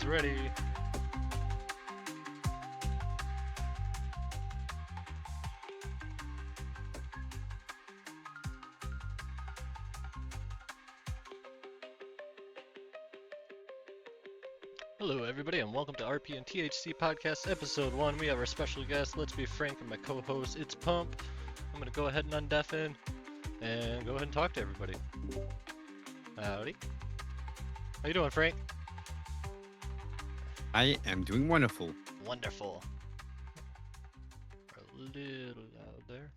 ready. Hello, everybody, and welcome to RP and THC Podcast Episode 1. We have our special guest, Let's Be Frank, and my co-host, ItzPump. I'm going to go ahead and undeafen and go ahead and talk to everybody. Howdy. How you doing, Frank? I am doing wonderful. Wonderful. A little loud there.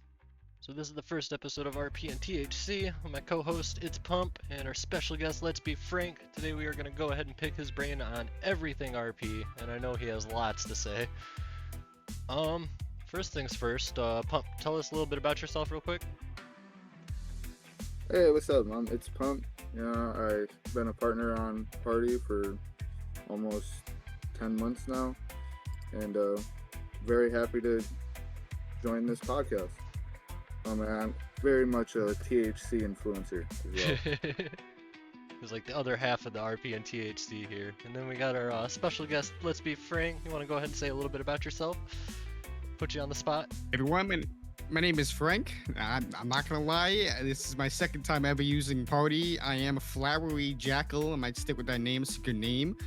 So this is the first episode of RP and THC. My co-host, ItzPump, and our special guest, Let's Be Frank. Today we are going to go ahead and pick his brain on everything RP, and I know he has lots to say. First things first, Pump, tell us a little bit about yourself real quick. Hey, what's up, man? It's Pump. I've been a partner on Party for almost 10 months now, and very happy to join this podcast. I'm very much a THC influencer as well. He's like the other half of the RP and THC here. And then we got our special guest, Let's Be Frank. You want to go ahead and say a little bit about yourself? Put you on the spot. Everyone, my name is Frank. I'm not going to lie. This is my second time ever using Party. I am a flowery jackal. I might stick with that name. It's a good name.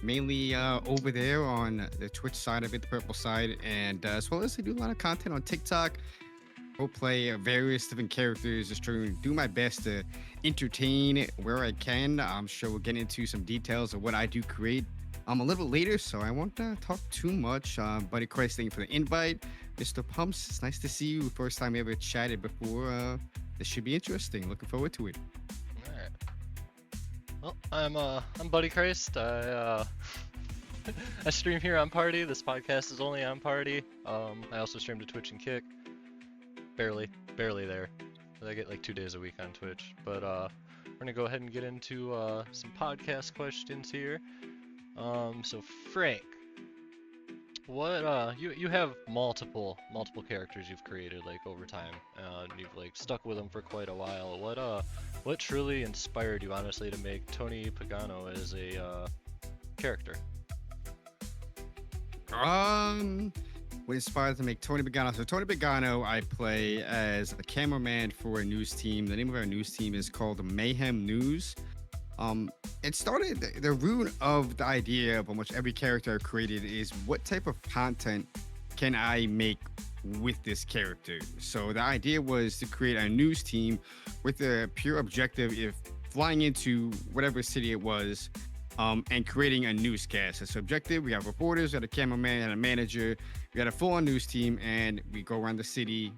Mainly over there on the Twitch side of it, the purple side. And as well as I do a lot of content on TikTok. I'll play various different characters, just trying to do my best to entertain where I can. I'm sure we'll get into some details of what I do create a little bit later, so I won't talk too much. Buddy Christ, thank you for the invite. Mr. Pumps, it's nice to see you. First time we ever chatted before. This should be interesting. Looking forward to it. All right. Well, I'm Buddy Christ. I stream here on Party. This podcast is only on Party. I also stream to Twitch and Kick. Barely there. I get like 2 days a week on Twitch. But we're gonna go ahead and get into some podcast questions here. So Frank, what you have multiple characters you've created like over time, and you've like stuck with them for quite a while. What truly inspired you honestly to make Tony Pagano as a character? What inspired to make Tony Pagano? So Tony Pagano, I play as a cameraman for a news team. The name of our news team is called Mayhem News. It started, the root of the idea of almost every character I created is what type of content can I make with this character? So the idea was to create a news team with the pure objective of flying into whatever city it was, and creating a newscast. That's the objective. We have reporters, we got a cameraman, and a manager. We got a full-on news team, and we go around the city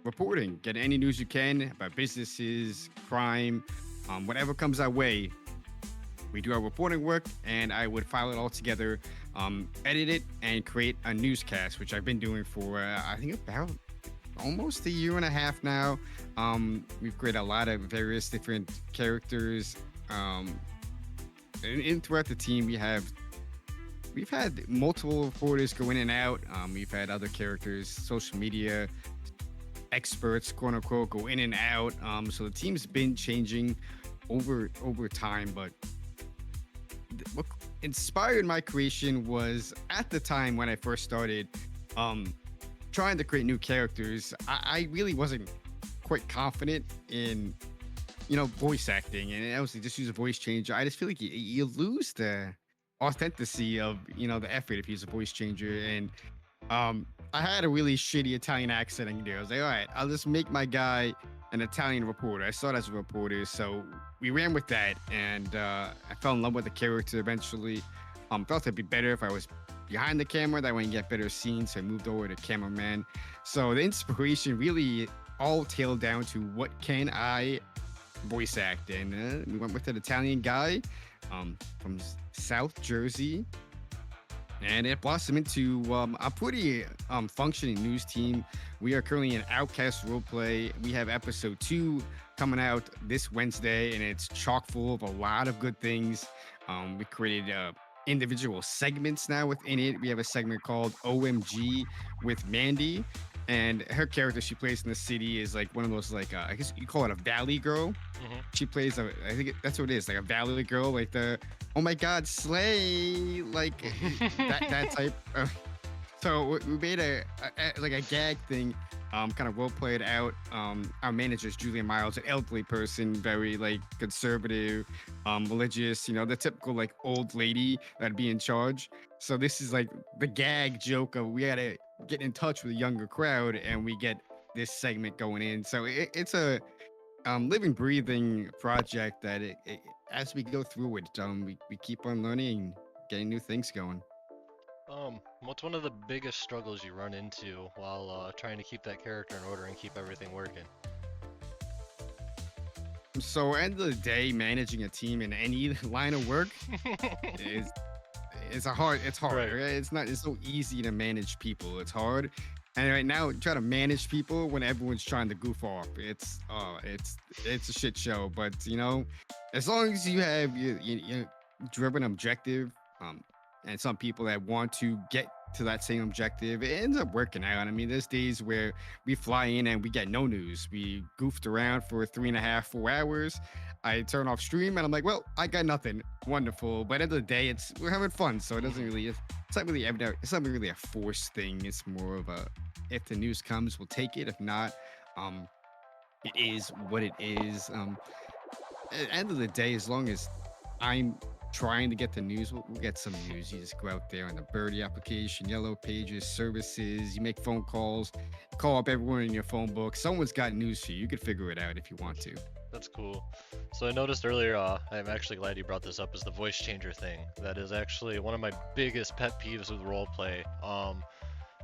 reporting. Get any news you can about businesses, crime, whatever comes our way. We do our reporting work, and I would file it all together, edit it, and create a newscast, which I've been doing for, I think about almost a year and a half now. We've created a lot of various different characters, and throughout the team, we've had multiple reporters go in and out. We've had other characters, social media experts, quote unquote, go in and out. So the team's been changing over time. But what inspired my creation was at the time when I first started trying to create new characters. I really wasn't quite confident in voice acting, and obviously just use a voice changer. I just feel like you lose the authenticity of, the effort if you use a voice changer. And I had a really shitty Italian accent. I was like, all right, I'll just make my guy an Italian reporter. I started as a reporter, so we ran with that, and I fell in love with the character eventually. Felt it'd be better if I was behind the camera, that way I can get better scenes, so I moved over to cameraman. So the inspiration really all tailed down to what can I voice act, and we went with an Italian guy from South Jersey, and it blossomed into a pretty functioning news team. We are currently in Outcast Roleplay. We have episode 2 coming out this Wednesday, and it's chock full of a lot of good things. We created individual segments now within it. We have a segment called OMG with Mandy, and her character she plays in the city is like one of those like I guess you call it a valley girl. Hmm. She plays a I think that's what it is, like a valley girl, like the oh my god slay, like that type of. So we made like a gag thing, kind of role played out. Our manager is Julia Miles, an elderly person, very like conservative, religious, the typical like old lady that'd be in charge. So this is like the gag joke of we gotta get in touch with a younger crowd, and we get this segment going in. So it's a living, breathing project that as we go through it, we keep on learning, getting new things going. What's one of the biggest struggles you run into while trying to keep that character in order and keep everything working? So, end of the day, managing a team in any line of work is it's hard. Right. Right? It's so easy to manage people. It's hard. And right now, try to manage people when everyone's trying to goof off. It's a shit show. But as long as you have your driven objective, and some people that want to get to that same objective, it ends up working out. I mean, there's days where we fly in and we get no news. We goofed around for 3.5, 4 hours. I turn off stream and I'm like, well, I got nothing. Wonderful. But at the end of the day, we're having fun, so it doesn't really. It's not really evident. It's not really a forced thing. It's more of a if the news comes, we'll take it. If not, it is what it is. At the end of the day, as long as I'm trying to get the news, we'll get some news. You just go out there on the Birdie application, Yellow Pages, services, you make phone calls, call up everyone in your phone book. Someone's got news for you. You could figure it out if you want to. That's cool. So I noticed earlier, I'm actually glad you brought this up, is the voice changer thing. That is actually one of my biggest pet peeves with roleplay.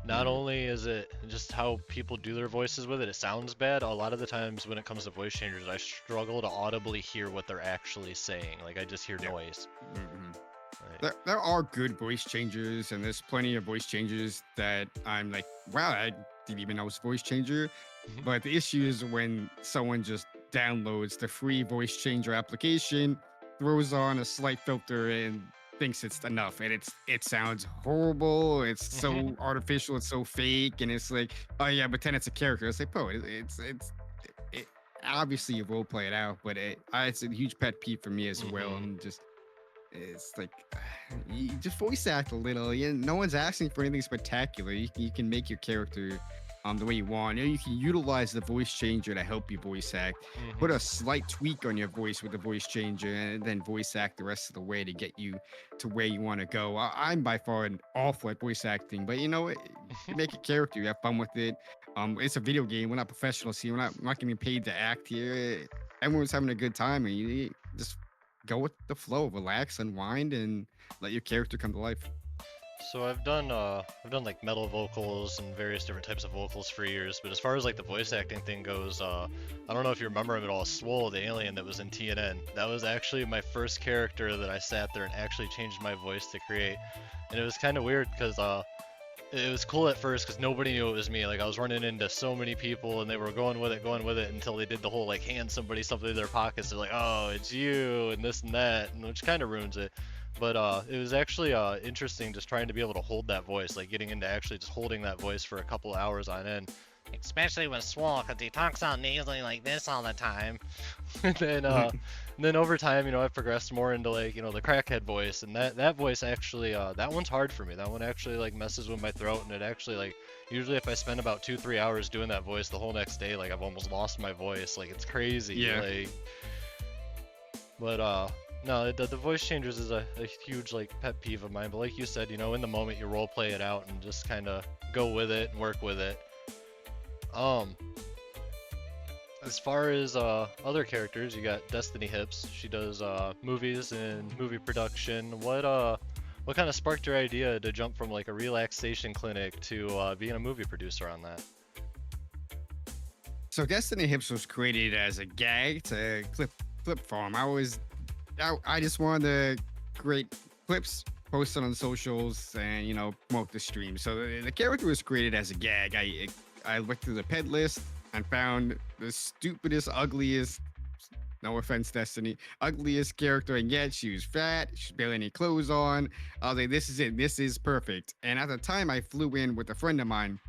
Not only is it just how people do their voices with it, it sounds bad. A lot of the times when it comes to voice changers, I struggle to audibly hear what they're actually saying. Like I just hear noise. Like, There are good voice changers, and there's plenty of voice changers that I'm like, wow, I didn't even know it's voice changer. Mhm. But the issue is when someone just downloads the free voice changer application, throws on a slight filter, and thinks it's enough, and it sounds horrible. It's so artificial. It's so fake, and it's like, oh yeah, pretend it's a character. It's like, bro, it obviously you role play it out, but it's a huge pet peeve for me as well. Mhm. And just it's like you just voice act a little. No one's asking for anything spectacular. You can make your character the way you want. You can utilize the voice changer to help you voice act. Put a slight tweak on your voice with the voice changer, and then voice act the rest of the way to get you to where you want to go. I'm by far an awful at voice acting, but you make a character, you have fun with it. It's a video game. We're not professionals here. We're not getting paid to act here. Everyone's having a good time, and you just go with the flow, relax, unwind, and let your character come to life. So I've done like metal vocals and various different types of vocals for years, but as far as like the voice acting thing goes, I don't know if you remember him at all, Swole, the alien that was in TNN. That was actually my first character that I sat there and actually changed my voice to create. And it was kind of weird because it was cool at first because nobody knew it was me. Like I was running into so many people and they were going with it until they did the whole like hand somebody something in their pockets. They're like, oh, it's you and this and that, and which kind of ruins it. But it was actually interesting just trying to be able to hold that voice, like getting into actually just holding that voice for a couple hours on end. Especially with Swole, because he talks out nasally like this all the time. And then over time, I've progressed more into like, the crackhead voice, and that voice actually, that one's hard for me. That one actually like messes with my throat, and it actually like, usually if I spend about 2-3 hours doing that voice, the whole next day, like I've almost lost my voice. Like it's crazy. Yeah. Like, but no, the voice changers is a huge like pet peeve of mine. But like you said, in the moment you role play it out and just kind of go with it and work with it. As far as other characters, you got Destiny Hips. She does movies and movie production. What kind of sparked your idea to jump from like a relaxation clinic to being a movie producer on that? So Destiny Hips was created as a gag to clip farm. I just wanted to create clips, post it on socials, and promote the stream. So the character was created as a gag. I looked through the pet list and found the stupidest, ugliest, no offense, Destiny, ugliest character, and yet she was fat, she barely any clothes on. I was like, this is it, this is perfect. And at the time, I flew in with a friend of mine,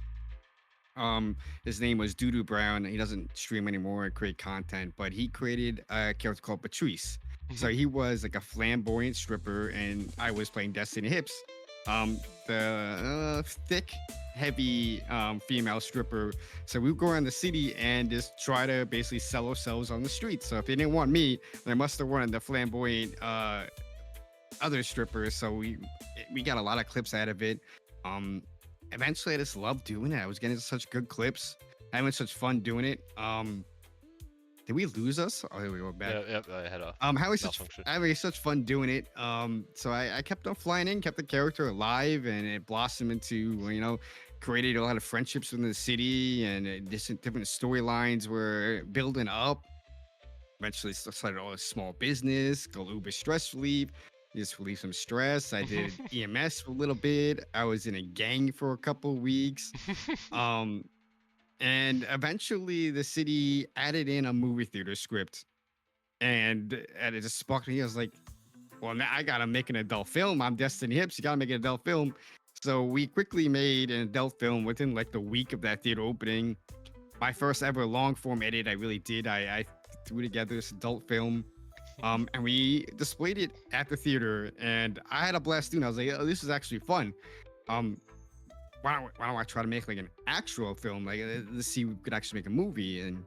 His name was Doodoo Brown. He doesn't stream anymore and create content, but he created a character called Patrice. So he was like a flamboyant stripper, and I was playing Destiny Hips, the thick, heavy female stripper. So we would go around the city and just try to basically sell ourselves on the street. So if they didn't want me, they must have wanted the flamboyant other strippers. So we got a lot of clips out of it. Um, Eventually I just loved doing it. I was getting such good clips, having such fun doing it. Did we lose us? Oh, here we go back. Yeah, I had a malfunction. Having such fun doing it. So I kept on flying in, kept the character alive, and it blossomed into, created a lot of friendships within the city, and different storylines were building up. Eventually started all a small business, go Uber stress relief, just relieve some stress. I did EMS for a little bit. I was in a gang for a couple weeks. And eventually the city added in a movie theater script, and it just sparked me. I was like, well, now I gotta make an adult film. I'm Destiny Hips. You gotta make an adult film. So we quickly made an adult film within like the week of that theater opening. My first ever long form edit I really did. I threw together this adult film. And we displayed it at the theater, and I had a blast doing it. I was like, oh, this is actually fun. Why don't I try to make like an actual film? Like, let's see if we could actually make a movie. And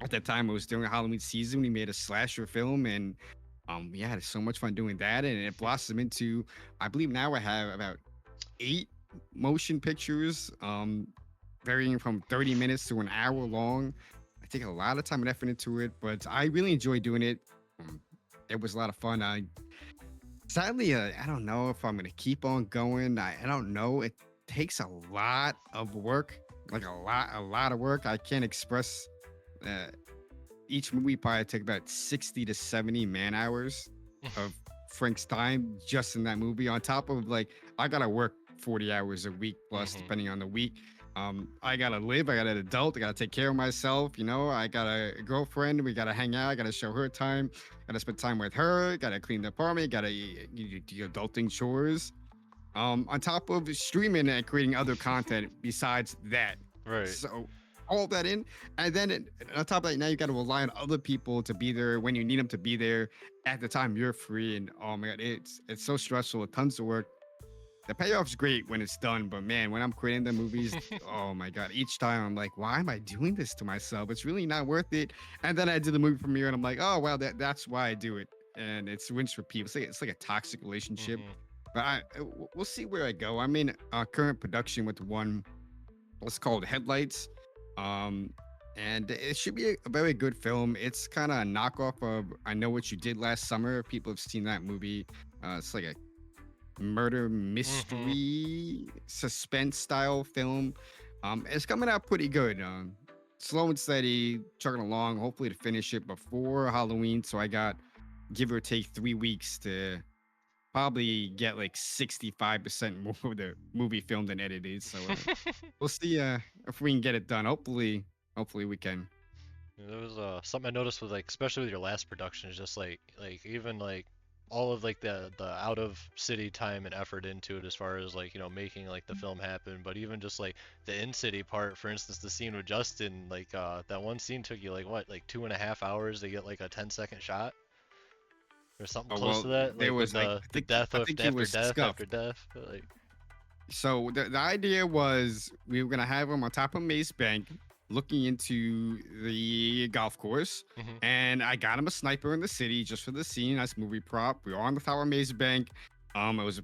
at that time, it was during Halloween season. We made a slasher film, and we had so much fun doing that. And it blossomed into, I believe now I have about 8 motion pictures, varying from 30 minutes to an hour long. I take a lot of time and effort into it, but I really enjoy doing it. It was a lot of fun. Sadly, I don't know if I'm gonna keep on going. I don't know. It takes a lot of work, like a lot of work. I can't express. Each movie probably take about 60 to 70 man hours of Frank's time just in that movie. On top of like, I gotta work 40 hours a week plus, depending on the week. I gotta live. I got an adult. I gotta take care of myself. I got a girlfriend. We gotta hang out. I gotta show her time. Gotta spend time with her. Gotta clean the apartment. Gotta do adulting chores. On top of streaming and creating other content besides that. Right. So all that in, and then on top of that, now you gotta rely on other people to be there when you need them to be there at the time you're free. And oh my god, it's so stressful. Tons of work. The payoff's great when it's done, but man, when I'm creating the movies, oh my god, each time I'm like, why am I doing this to myself? It's really not worth it. And then I do the movie premiere, and I'm like, oh well, that's why I do it. And it's rinse repeat. It's like a toxic relationship. But we'll see where I go. I'm in current production with one. It's called Headlights, and it should be a very good film. It's kind of a knockoff of I Know What You Did Last Summer. People have seen that movie. It's like a murder mystery suspense style film. It's coming out pretty good. Slow and steady, chugging along, hopefully to finish it before Halloween. So I got give or take 3 weeks to probably get like 65% more of the movie filmed and edited. So we'll see if we can get it done. Hopefully we can. There was something I noticed with like, especially with your last production, is just like even like all of like the out of city time and effort into it, as far as like making like the film happen, but even just like the in city part. For instance, the scene with Justin, like that one scene took you like what, like 2.5 hours to get like a 10-second shot or something close to that. There like, was with the death after death. Like, so the idea was we were gonna have him on top of Maze Bank, looking into the golf course, and I got him a sniper in the city just for the scene. That's movie prop. We were on the top of Maze Bank. It was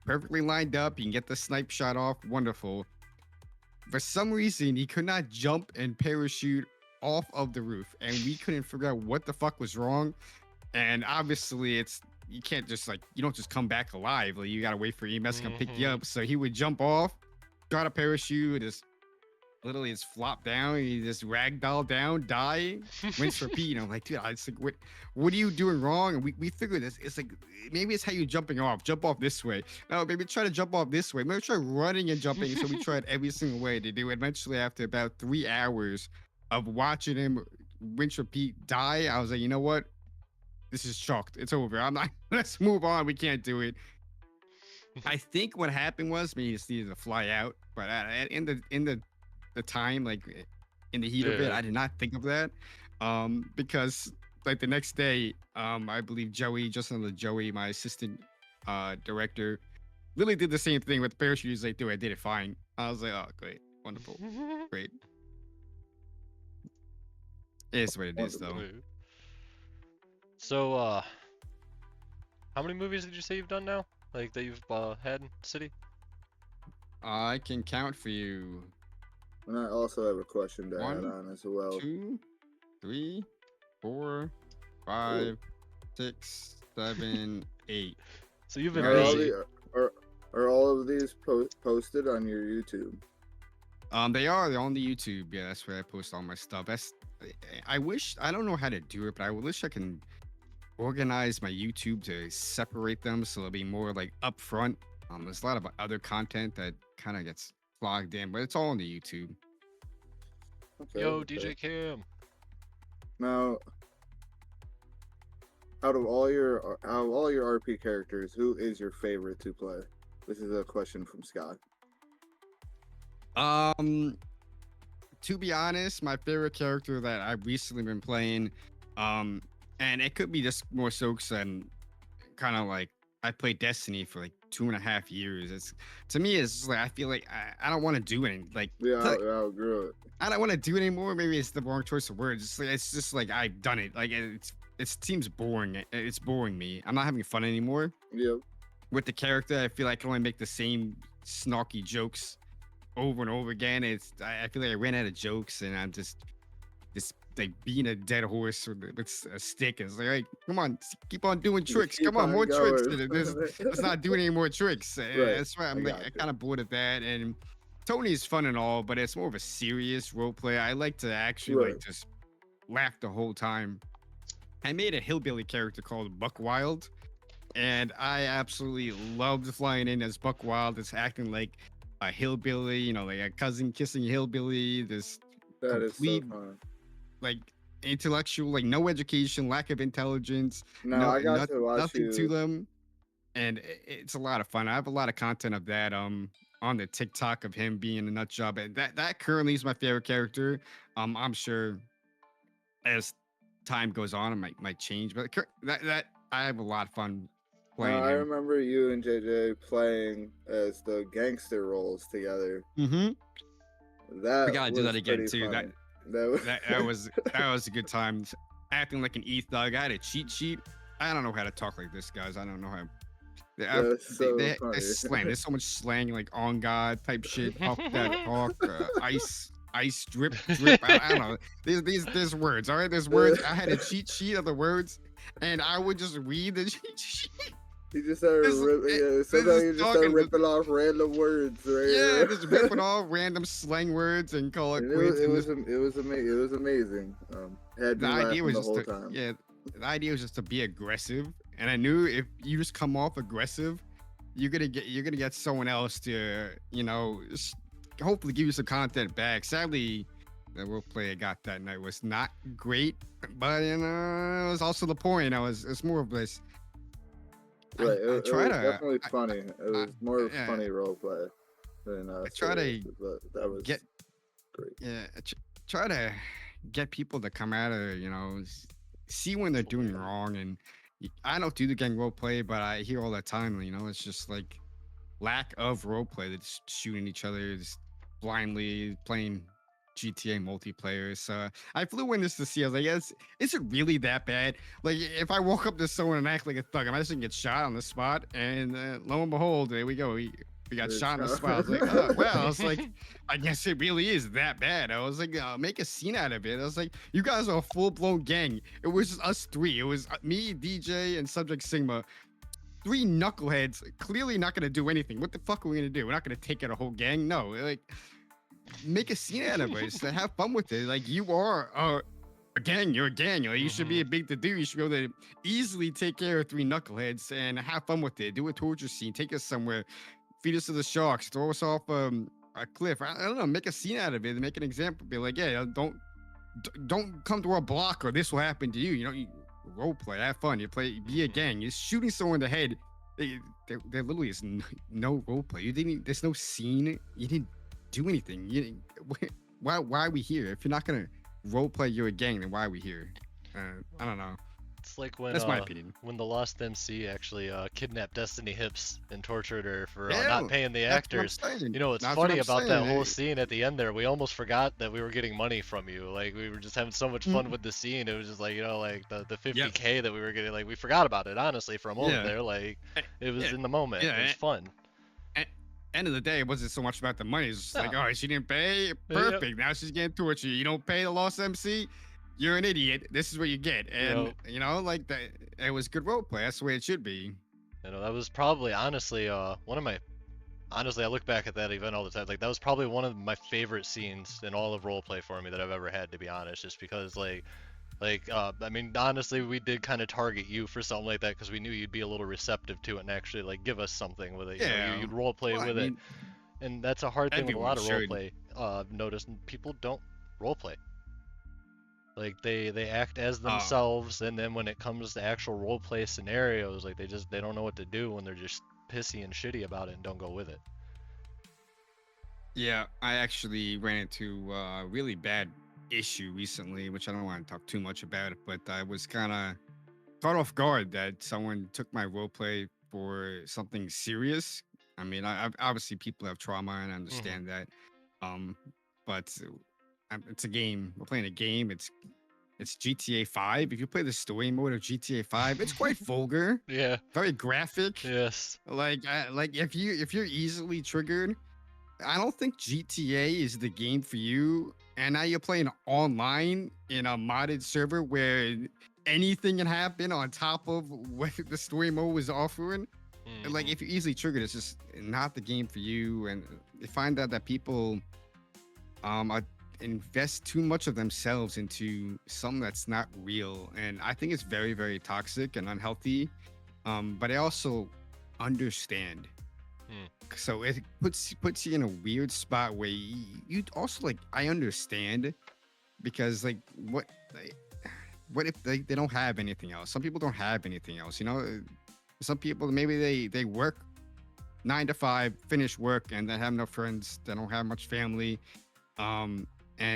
perfectly lined up. You can get the snipe shot off. Wonderful. For some reason, he could not jump and parachute off of the roof, and we couldn't figure out what the fuck was wrong. And obviously, you can't just you don't just come back alive. Like, you gotta wait for EMS to come pick you up. So he would jump off, try to parachute, just literally just flop down. He just ragdoll down, die, rinse, repeat. I'm like, dude, it's like, what are you doing wrong? And we figured this. It's like, maybe it's how you're jumping off. Jump off this way. No, maybe try to jump off this way. Maybe try running and jumping. So we tried every single way to do it. Eventually, after about 3 hours of watching him rinse, repeat, die, I was like, you know what? This is chalked. It's over. I'm not. Let's move on. We can't do it. I think what happened was, he just needed to fly out. But in the the time, like in the heat of it. Yeah. I did not think of that, because like the next day, I believe Joey, my assistant director, literally did the same thing with the parachute. He's like, dude, I did it fine. I was like, oh, great, wonderful, great. It is what it is, though. Wait. So, how many movies did you say you've done now? Like that you've had in the city? I can count for you. And I also have a question to add 1, on as well. 2, 3, 4, 5, 6, 7, 8. So you've been Are all, busy. are all of these posted on your YouTube? They are. They're on the YouTube. Yeah, that's where I post all my stuff. I wish, I don't know how to do it, but I wish I can organize my YouTube to separate them so it'll be more like upfront. There's a lot of other content that kind of gets logged in, but it's all on the YouTube. Okay, Yo, okay. DJ Cam. Now, out of all your RP characters, who is your favorite to play? This is a question from Scott. To be honest, my favorite character that I've recently been playing, and it could be just more so because I'm kind of like, I played Destiny for like 2.5 years. It's, to me, it's just like I feel like I don't want to do it. Like, Yeah, like, I agree. I don't want to do it anymore. Maybe it's the wrong choice of words. It's just like I've done it. Like it seems boring. It's boring me. I'm not having fun anymore Yep. with the character. I feel like I can only make the same snarky jokes over and over again. I feel like I ran out of jokes, and I'm just like being a dead horse with a stick. It's like, hey, come on, keep on doing Just tricks. keep Come on, on more tricks. going. Let's not do any more tricks. Right. That's why I'm I like got you. kind of bored of that. And Tony's fun and all, but it's more of a serious role play. I like to actually Right. like just laugh the whole time. I made a hillbilly character called Buck Wild, and I absolutely loved flying in as Buck Wild. It's acting like a hillbilly, you know, like a cousin kissing hillbilly. This That is so complete, fun. like, intellectual, like no education, lack of intelligence, No, I got to watch nothing to you. them, and it's a lot of fun. I have a lot of content of that on the TikTok of him being a nut job, and that currently is my favorite character. I'm sure as time goes on, it might change, but that I have a lot of fun playing I him. remember you and JJ playing as the gangster roles together. That We gotta do that was again pretty too. funny. That was That was a good time. Acting like an ETH thug. I had a cheat sheet. I don't know how to talk like this, guys. I don't know how. That's so funny. There's slang. There's so much slang, like on God type shit. Puff that talk. Ice drip. I don't know. There's words. All right. There's words. I had a cheat sheet of the words, and I would just read the cheat sheet. You just started sometimes you just start ripping off random words, right? Yeah, just ripping off random slang words and call it And quits. it was amazing. Had The me idea laughing was the just whole to, time. yeah, the idea was just to be aggressive, and I knew if you just come off aggressive, you're gonna get someone else to, you know, hopefully give you some content back. Sadly, the role play I got that night was not great, but you know, it was also the point. It's more of this. Right, it was definitely I- funny. It was more of yeah. funny role play than I try to serious, but that was get great. yeah, try to get people to come out of, you know, see when they're doing wrong. And I don't do the gang role play, but I hear all the time, you know, it's just like lack of role play. They're just shooting each other, just blindly playing GTA multiplayer. So I flew in this to see. I was like, is it really that bad? Like, if I walk up to someone and act like a thug, am I just gonna get shot on the spot? And lo and behold, there we go. We got shot on the spot. I was like, oh, well, I was like, I guess it really is that bad. I was like, make a scene out of it. I was like, you guys are a full-blown gang. It was just us three. It was me, DJ, and Subject Sigma. 3 knuckleheads, clearly not gonna do anything. What the fuck are we gonna do? We're not gonna take out a whole gang. No, like, make a scene out of it. Just have fun with it. Like, you are a gang. You're a gang. Like, you should be a big to do. You should be able to easily take care of 3 knuckleheads and have fun with it. Do a torture scene. Take us somewhere. Feed us to the sharks. Throw us off a cliff. I don't know. Make a scene out of it. Make an example. Be like, yeah, don't come to our block or this will happen to you. You know, you role play. Have fun. You play. Be a gang. You're shooting someone in the head. There literally is no role play. There's no scene. You didn't do anything. Why are we here? If you're not gonna role play your gang, then why are we here? I don't know. It's like when That's my opinion. when the Lost MC actually kidnapped Destiny Hips and tortured her for Yeah, not paying the that's what I'm actors. saying. You know what's That's what funny I'm about that saying. whole scene at the end there? We almost forgot that we were getting money from you. Like we were just having so much fun with the scene. It was just like, you know, like the Yep. 50K that we were getting. Like we forgot about it honestly for a moment Yeah. there. Like it was Yeah. in the moment. Yeah, It was fun. End of the day, it wasn't so much about the money. It's just like, No. all right, she didn't pay. Perfect. Now she's getting tortured. You don't pay the Lost MC, you're an idiot. This is what you get. And you know, like that, it was good role play. That's the way it should be. You know, that was probably honestly one of my honestly I look back at that event all the time. Like that was probably one of my favorite scenes in all of roleplay for me that I've ever had, to be honest, just because I mean honestly we did kind of target you for something like that because we knew you'd be a little receptive to it and actually like give us something with it. You know, Yeah. you'd roleplay Well, with it. And that's a hard thing with a lot of everyone roleplay. I've noticed people don't roleplay. Like they act as themselves, and then when it comes to actual roleplay scenarios, like they don't know what to do when they're just pissy and shitty about it and don't go with it. Yeah, I actually ran into a really bad issue recently, which I don't want to talk too much about, but I was kind of caught off guard that someone took my roleplay for something serious. I mean, obviously people have trauma and I understand that, but it's a game. We're playing a game. It's GTA 5. If you play the story mode of GTA 5, it's quite vulgar, Yeah. very graphic. Yes. Like if you're easily triggered, I don't think GTA is the game for you. And now you're playing online in a modded server where anything can happen on top of what the story mode was offering. Like if you're easily triggered, it's just not the game for you. And they find out that people invest too much of themselves into something that's not real. And I think it's very, very toxic and unhealthy. But I also understand. So it puts you in a weird spot where you also like, I understand, because like what if they don't have anything else? Some people don't have anything else, you know. Some people maybe they work 9 to 5, finish work, and they have no friends, they don't have much family, and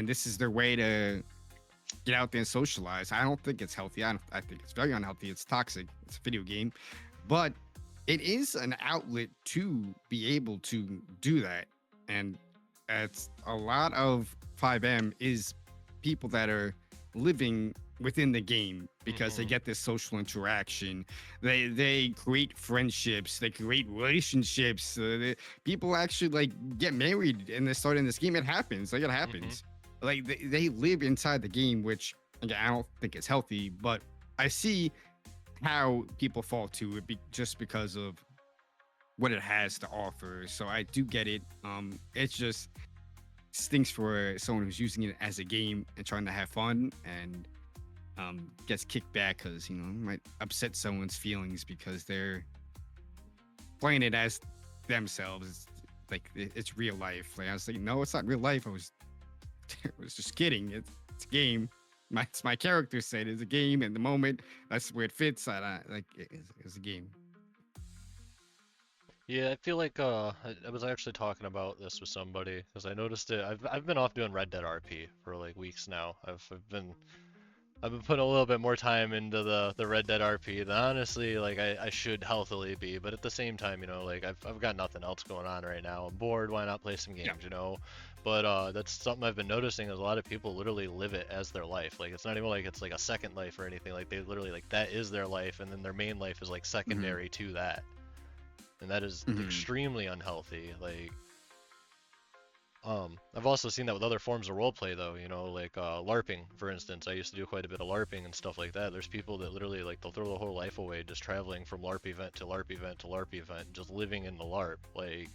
this is their way to get out there and socialize. I don't think it's healthy. I think it's very unhealthy. It's toxic. It's a video game, but it is an outlet to be able to do that. And it's a lot of 5M is people that are living within the game because they get this social interaction. They create friendships, they create relationships. People actually like get married and they start in this game. It happens. Like it happens. Like they live inside the game, which again, I don't think it's healthy, but I see how people fall to it just because of what it has to offer. So I do get it. It just stinks for someone who's using it as a game and trying to have fun and gets kicked back because, you know, it might upset someone's feelings because they're playing it as themselves. It's like it's real life. Like I was like, no, it's not real life. I was just kidding. It's a game. My character said it's a game, and the moment that's where it fits. It's a game. Yeah, I feel like I was actually talking about this with somebody because I noticed it. I've been off doing Red Dead RP for like weeks now. I've been putting a little bit more time into the Red Dead RP than honestly like I should healthily be. But at the same time, you know, like I've got nothing else going on right now. I'm bored. Why not play some games? You know. But that's something I've been noticing is a lot of people literally live it as their life. Like it's not even like it's like a second life or anything. Like they literally like that is their life, and then their main life is like secondary to that, and that is extremely unhealthy. Like I've also seen that with other forms of roleplay though. You know, like LARPing, for instance. I used to do quite a bit of LARPing and stuff like that. There's people that literally like they'll throw their whole life away just traveling from LARP event to LARP event to LARP event, just living in the LARP. Like.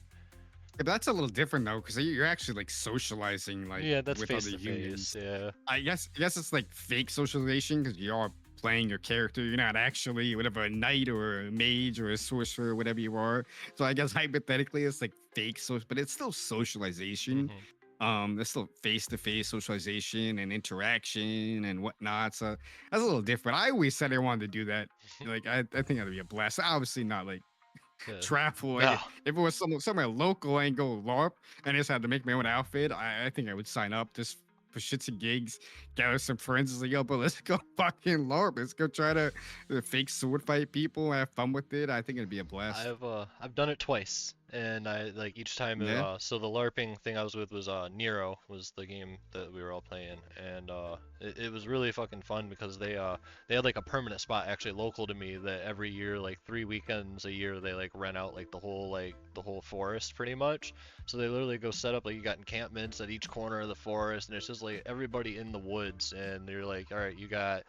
But that's a little different though, because you're actually like socializing like that's with other humans. Yeah. I guess it's like fake socialization because you are playing your character. You're not actually whatever a knight or a mage or a sorcerer or whatever you are. So I guess hypothetically it's like fake social, but it's still socialization. There's still face-to-face socialization and interaction and whatnot. So that's a little different. I always said I wanted to do that. Like I think that'd be a blast. Obviously not like Yeah. travel. No. If it was somewhere local and go LARP and I just had to make my own outfit, I think I would sign up just for shits and gigs. Gather some friends, like, yo, but let's go fucking LARP. Let's go try to fake sword fight people, have fun with it. I think it'd be a blast. I've done it twice, and I like each time. Yeah. So the LARPing thing I was with was Nero was the game that we were all playing, and it was really fucking fun because they had like a permanent spot actually local to me that every year, like 3 weekends a year, they like rent out like the whole forest pretty much. So they literally go set up like you got encampments at each corner of the forest, and it's just like everybody in the woods, and they're like, all right, you got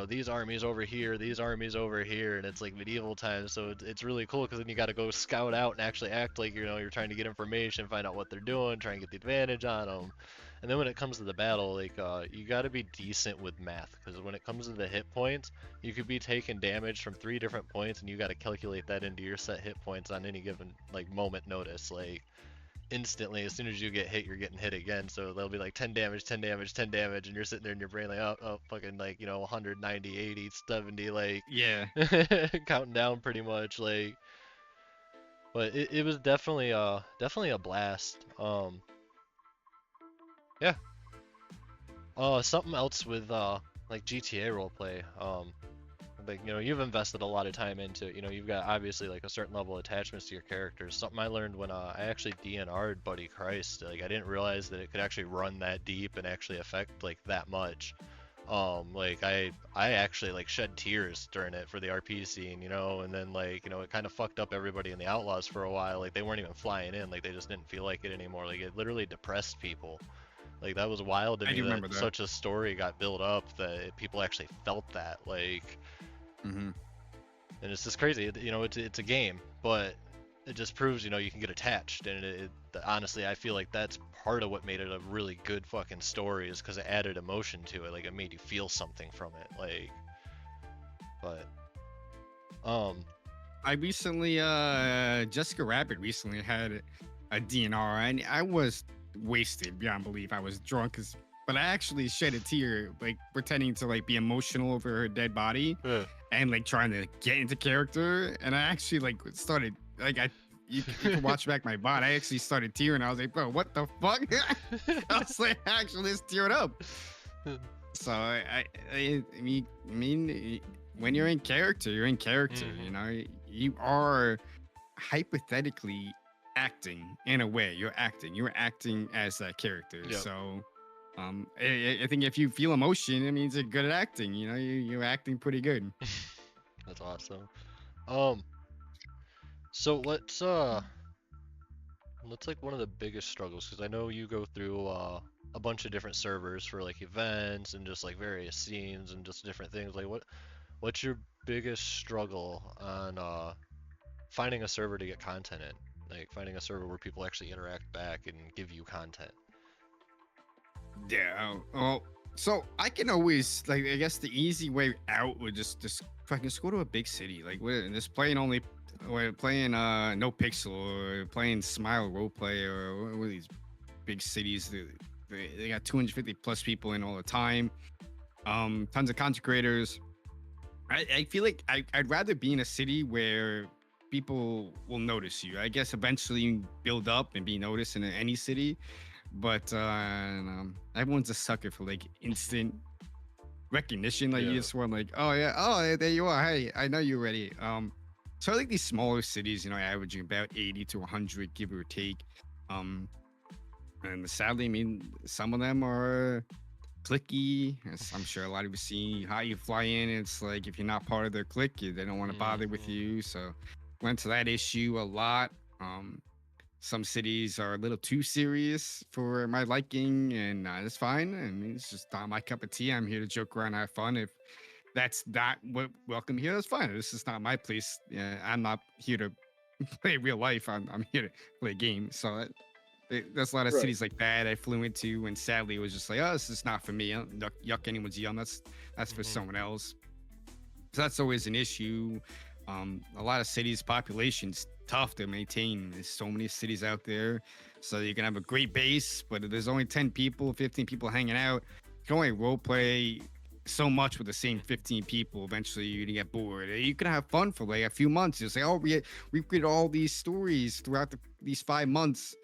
these armies over here, these armies over here, and it's like medieval times, so it's really cool because then you got to go scout out and actually act like you're trying to get information, find out what they're doing, try and get the advantage on them. And then when it comes to the battle, like you got to be decent with math because when it comes to the hit points, you could be taking damage from 3 different points, and you got to calculate that into your set hit points on any given like moment notice, like instantly as soon as you get hit you're getting hit again, so they'll be like 10 damage, 10 damage, 10 damage, and you're sitting there in your brain like oh fucking like 190, 80, 70, like Yeah. counting down pretty much, like. But it was definitely a blast. Yeah. Something else with like GTA roleplay, like you've invested a lot of time into it. You've got obviously like a certain level of attachments to your characters. Something I learned when I actually DNR'd Buddy Christ, like I didn't realize that it could actually run that deep and actually affect like that much. Like I actually like shed tears during it for the RP scene, and then like it kind of fucked up everybody in the Outlaws for a while. Like they weren't even flying in, like they just didn't feel like it anymore. Like it literally depressed people. Like that was wild to I me do remember that. such a story got built up that people actually felt that, like. Mm-hmm. And it's just crazy. It's a game, but it just proves you can get attached. And honestly, I feel like that's part of what made it a really good fucking story is because it added emotion to it. Like it made you feel something from it. Like, but I recently Jessica Rabbit recently had a DNR and I was wasted beyond belief. I was drunk but I actually shed a tear, like pretending to like be emotional over her dead body. And like trying to get into character, and I actually like started like you can watch back my bot. I actually started tearing. I was like, bro, what the fuck? I was like, actually, just teared up. So I mean, when you're in character, you're in character. Mhm. You are hypothetically acting in a way. You're acting as that character. Yep. So. I think if you feel emotion, it means you're good at acting. You're acting pretty good. That's awesome. So what's like one of the biggest struggles? Because I know you go through a bunch of different servers for like events and just like various scenes and just different things. Like what's your biggest struggle on finding a server to get content in? Like finding a server where people actually interact back and give you content. Yeah. Well, so I can always like. I guess the easy way out would just fucking just go to a big city. Like we're just we're playing No Pixel or playing Smile Roleplay or one of these big cities. They got 250 plus people in all the time. Tons of content creators. I feel like I'd rather be in a city where people will notice you. I guess eventually you build up and be noticed in any city. But everyone's a sucker for like instant recognition. Like you just want like, oh yeah, oh there you are. Hey, I know you already. So I like these smaller cities, averaging about 80 to 100, give or take. And sadly, I mean, some of them are clicky. As I'm sure a lot of you see how you fly in. It's like if you're not part of their clique, they don't want to bother with you. So went to that issue a lot. Some cities are a little too serious for my liking, and that's fine. I mean, it's just not my cup of tea. I'm here to joke around, have fun. If that's not what welcome here, that's fine. This is not my place. Yeah, I'm not here to play real life. I'm here to play a game. So there's a lot of Right. cities like that I flew into, and sadly, it was just like, oh, this is not for me. I don't yuck anyone's yum. That's for someone else. So that's always an issue. A lot of cities' populations tough to maintain. There's so many cities out there, so you can have a great base, but if there's only 10 people, 15 people hanging out, you can only role play so much with the same 15 people. Eventually, you're gonna get bored. You can have fun for like a few months. You'll say, "Oh, we created all these stories throughout these 5 months."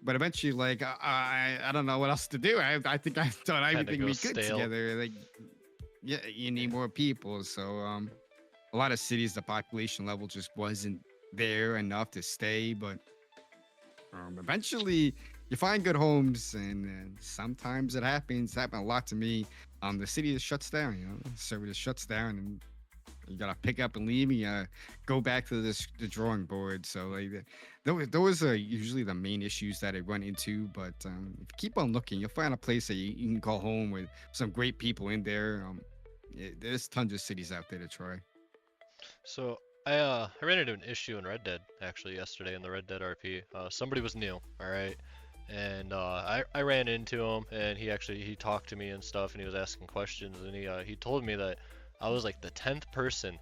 But eventually, like I don't know what else to do. I think I've done Kind of everything we goes could stale. together. Like, yeah, you need more people. So a lot of cities, the population level just wasn't there enough to stay. But eventually, you find good homes, and sometimes it happens. It's happened a lot to me. The city just shuts down. The service shuts down, and you gotta pick up and leave. You gotta go back to the drawing board. So like, those are usually the main issues that I run into. But if you keep on looking, you'll find a place that you can call home with some great people in there. There's tons of cities out there to try. So I ran into an issue in Red Dead actually yesterday in the Red Dead RP. Somebody was new, all right, and I ran into him and he talked to me and stuff and he was asking questions and he told me that I was like the 10th person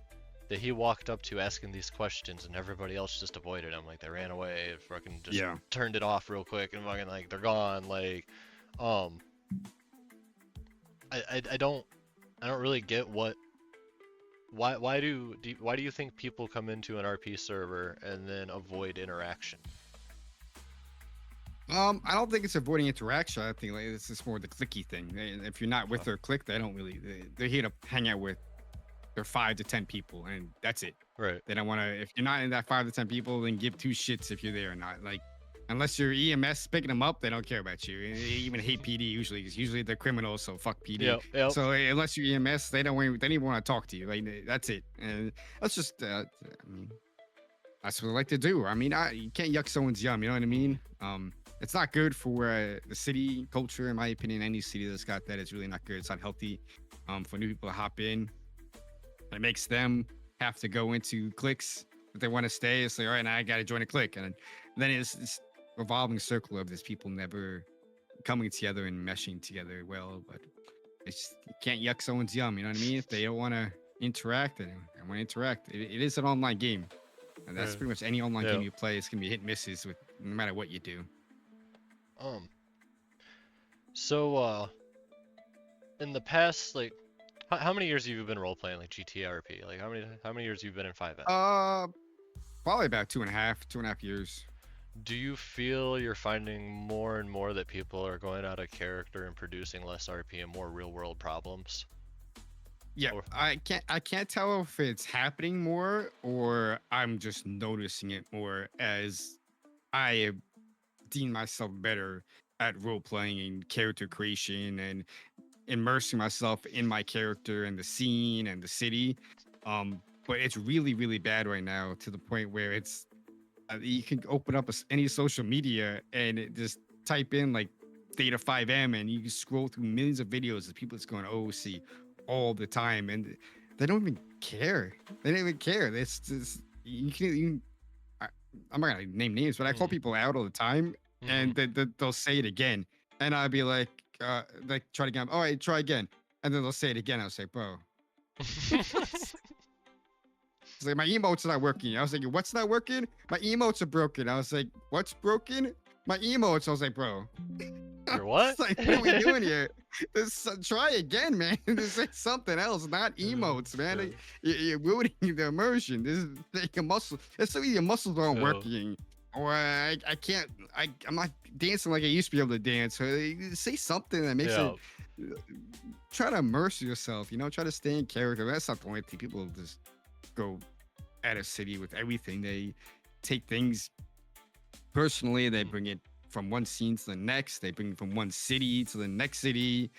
that he walked up to asking these questions and everybody else just avoided him, like they ran away, fucking just Yeah. turned it off real quick and fucking like they're gone. Like, um, I don't really get why do you think people come into an RP server and then avoid interaction? I don't think it's avoiding interaction. I think like it's just more the clicky thing. If you're not with Oh. their clique, they don't really. They're here to hang out with their 5 to 10 people, and that's it. Right. They don't want to. If you're not in that 5 to 10 people, then give two shits if you're there or not. Like, unless you're EMS picking them up, they don't care about you. They even hate PD usually, because usually they're criminals, so fuck PD. Yep. So unless you're EMS, they don't even want to talk to you. Like, that's it. And that's just. I mean, that's what I like to do. I mean, you can't yuck someone's yum. You know what I mean? It's not good for the city culture, in my opinion. Any city that's got that is really not good. It's not healthy for new people to hop in. It makes them have to go into cliques if they want to stay. It's like, all right, now I got to join a clique. And then it's revolving circle of this people never coming together and meshing together well. But it's you can't yuck someone's yum. You know what I mean? If they don't want to interact, they want to interact. It is an online game. And that's Right. pretty much any online Yeah. game you play. It's going to be hit and misses with no matter what you do. So in the past, like, how many years have you been role playing like GTA RP? Like, how many years have you been in 5M? Probably about 2.5 years. Do you feel you're finding more and more that people are going out of character and producing less RP and more real world problems? Yeah, Or- I can't tell if it's happening more or I'm just noticing it more as I deem myself better at role playing and character creation and immersing myself in my character and the scene and the city. But it's really, really bad right now to the point where it's you can open up any social media and just type in like Data 5M and you can scroll through millions of videos of people that's going OOC all the time and they don't even care. They don't even care. It's just I'm not gonna name names, but I call Mhm. people out all the time and they'll say it again, and I'll be like try it again. All right, try again, and then they'll say it again. I'll say, bro, it's like my emotes are not working. I was like, what's not working? My emotes are broken. I was like, what's broken? My emotes. I was like, bro, Your what? It's like, what are we doing here? Try again, man. This is something else, not emotes, man. You're ruining the immersion. This is like a muscle. It's so your muscles aren't Yeah. working. Or I can't. I'm not dancing like I used to be able to dance. Say something that makes Yeah. it. Try to immerse yourself. Try to stay in character. That's not the only thing. People just go at a city with everything. They take things personally. They bring it from one scene to the next. They bring it from one city to the next city.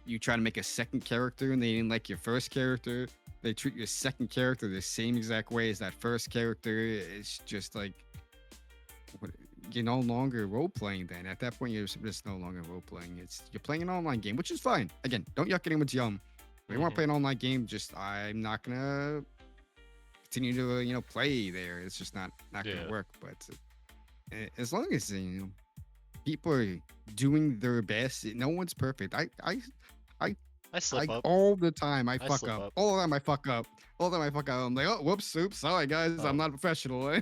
You try to make a second character and they didn't like your first character. They treat your second character the same exact way as that first character. It's just like you're no longer role playing. Then at that point, you're just no longer role playing. You're playing an online game, which is fine. Again, don't yuck anyone's yum. If you want to play an online game, I'm not gonna continue to play there. It's just not gonna work. But as long as people are doing their best, no one's perfect. I I slip up. all the time I I fuck slip up. up. All the time I fuck up. All the time I fuck up. I'm like, oh, whoops, oops, sorry guys, I'm Um, not a professional.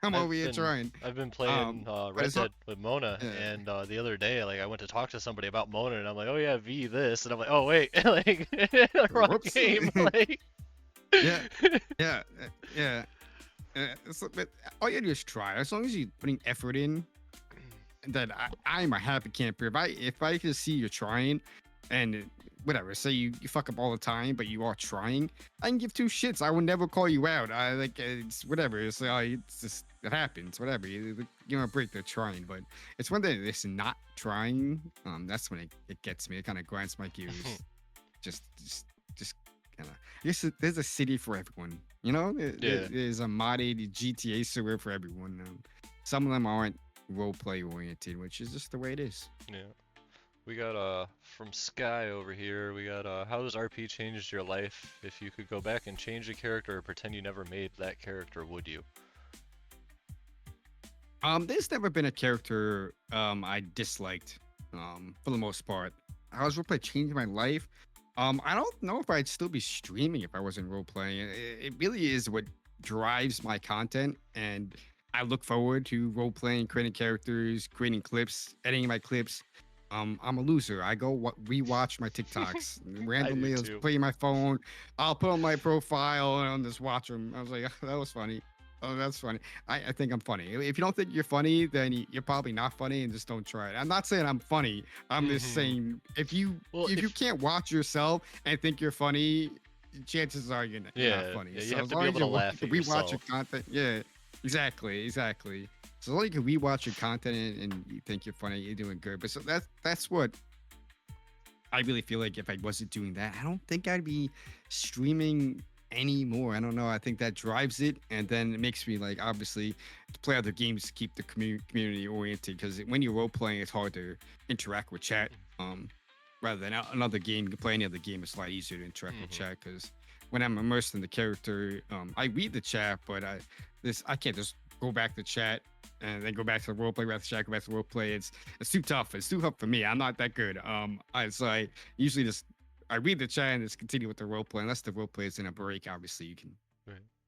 I'm over here trying. I've been playing But Red it's not. Dead with Mona, Yeah. and the other day, like I went to talk to somebody about Mona, and I'm like, oh yeah, V this, and I'm like, oh wait, like wrong Whoops. game, like. Yeah, yeah, yeah. But all you do is try. As long as you're putting effort in, then I'm a happy camper. If I can see you're trying, and whatever, say you fuck up all the time, but you are trying, I can give two shits. I will never call you out. I like it's whatever. It's just it happens. Whatever. You know, break the trying, but it's when it's not trying. That's when it gets me. It kind of grinds my gears. just kind of. Yes, there's a city for everyone. You know, Yeah. there's a modded GTA server for everyone. Some of them aren't role play oriented, which is just the way it is. Yeah. We got from Sky over here. We got how has RP changed your life? If you could go back and change a character or pretend you never made that character, would you? There's never been a character I disliked. For the most part, how has roleplay changed my life? I don't know if I'd still be streaming if I wasn't role playing. It really is what drives my content, and I look forward to role playing, creating characters, creating clips, editing my clips. I'm a loser. I go rewatch my TikToks randomly. I'll too. play my phone. I'll put on my profile and I'll just watch them. I was like, that was funny. Oh, that's funny. I think I'm funny. If you don't think you're funny, then you're probably not funny, and just don't try it. I'm not saying I'm funny. I'm just saying if you can't watch yourself and think you're funny, chances are you're not funny. Yeah, you So have as to long be as able to laugh at rewatch yourself. your content, yeah, exactly. So as long as you can rewatch your content and you think you're funny, you're doing good. But so that's what I really feel like. If I wasn't doing that, I don't think I'd be streaming anymore. I don't know. I think that drives it, and then it makes me like obviously to play other games to keep the community oriented. Because when you're role playing, it's hard to interact with chat. Rather than another game, you can play any other game. It's a lot easier to interact with chat because when I'm immersed in the character, I read the chat, but I can't just go back to chat and then go back to the role play, go back to role play. It's too tough. It's too tough for me. I'm not that good. I usually just I read the chat and just continue with the role play. Unless the role play is in a break, obviously you can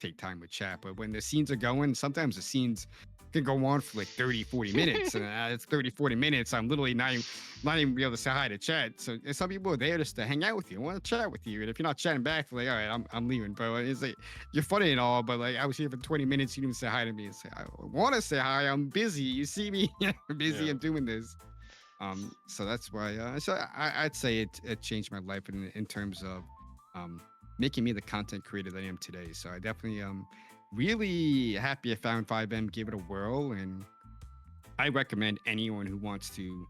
take time with chat. But when the scenes are going, sometimes the scenes can go on for like 30, 40 minutes. And it's 30, 40 minutes. I'm literally not even be able to say hi to chat. So some people are there just to hang out with you, want to chat with you. And if you're not chatting back, they're like, all right, I'm leaving, bro. It's like, you're funny and all, but like, I was here for 20 minutes. You didn't say hi to me. And say, I want to say hi. I'm busy. You see me? I'm busy. I'm doing this. So that's why. I'd say it changed my life in terms of making me the content creator that I am today. So I definitely really happy I found 5M, give it a whirl, and I recommend anyone who wants to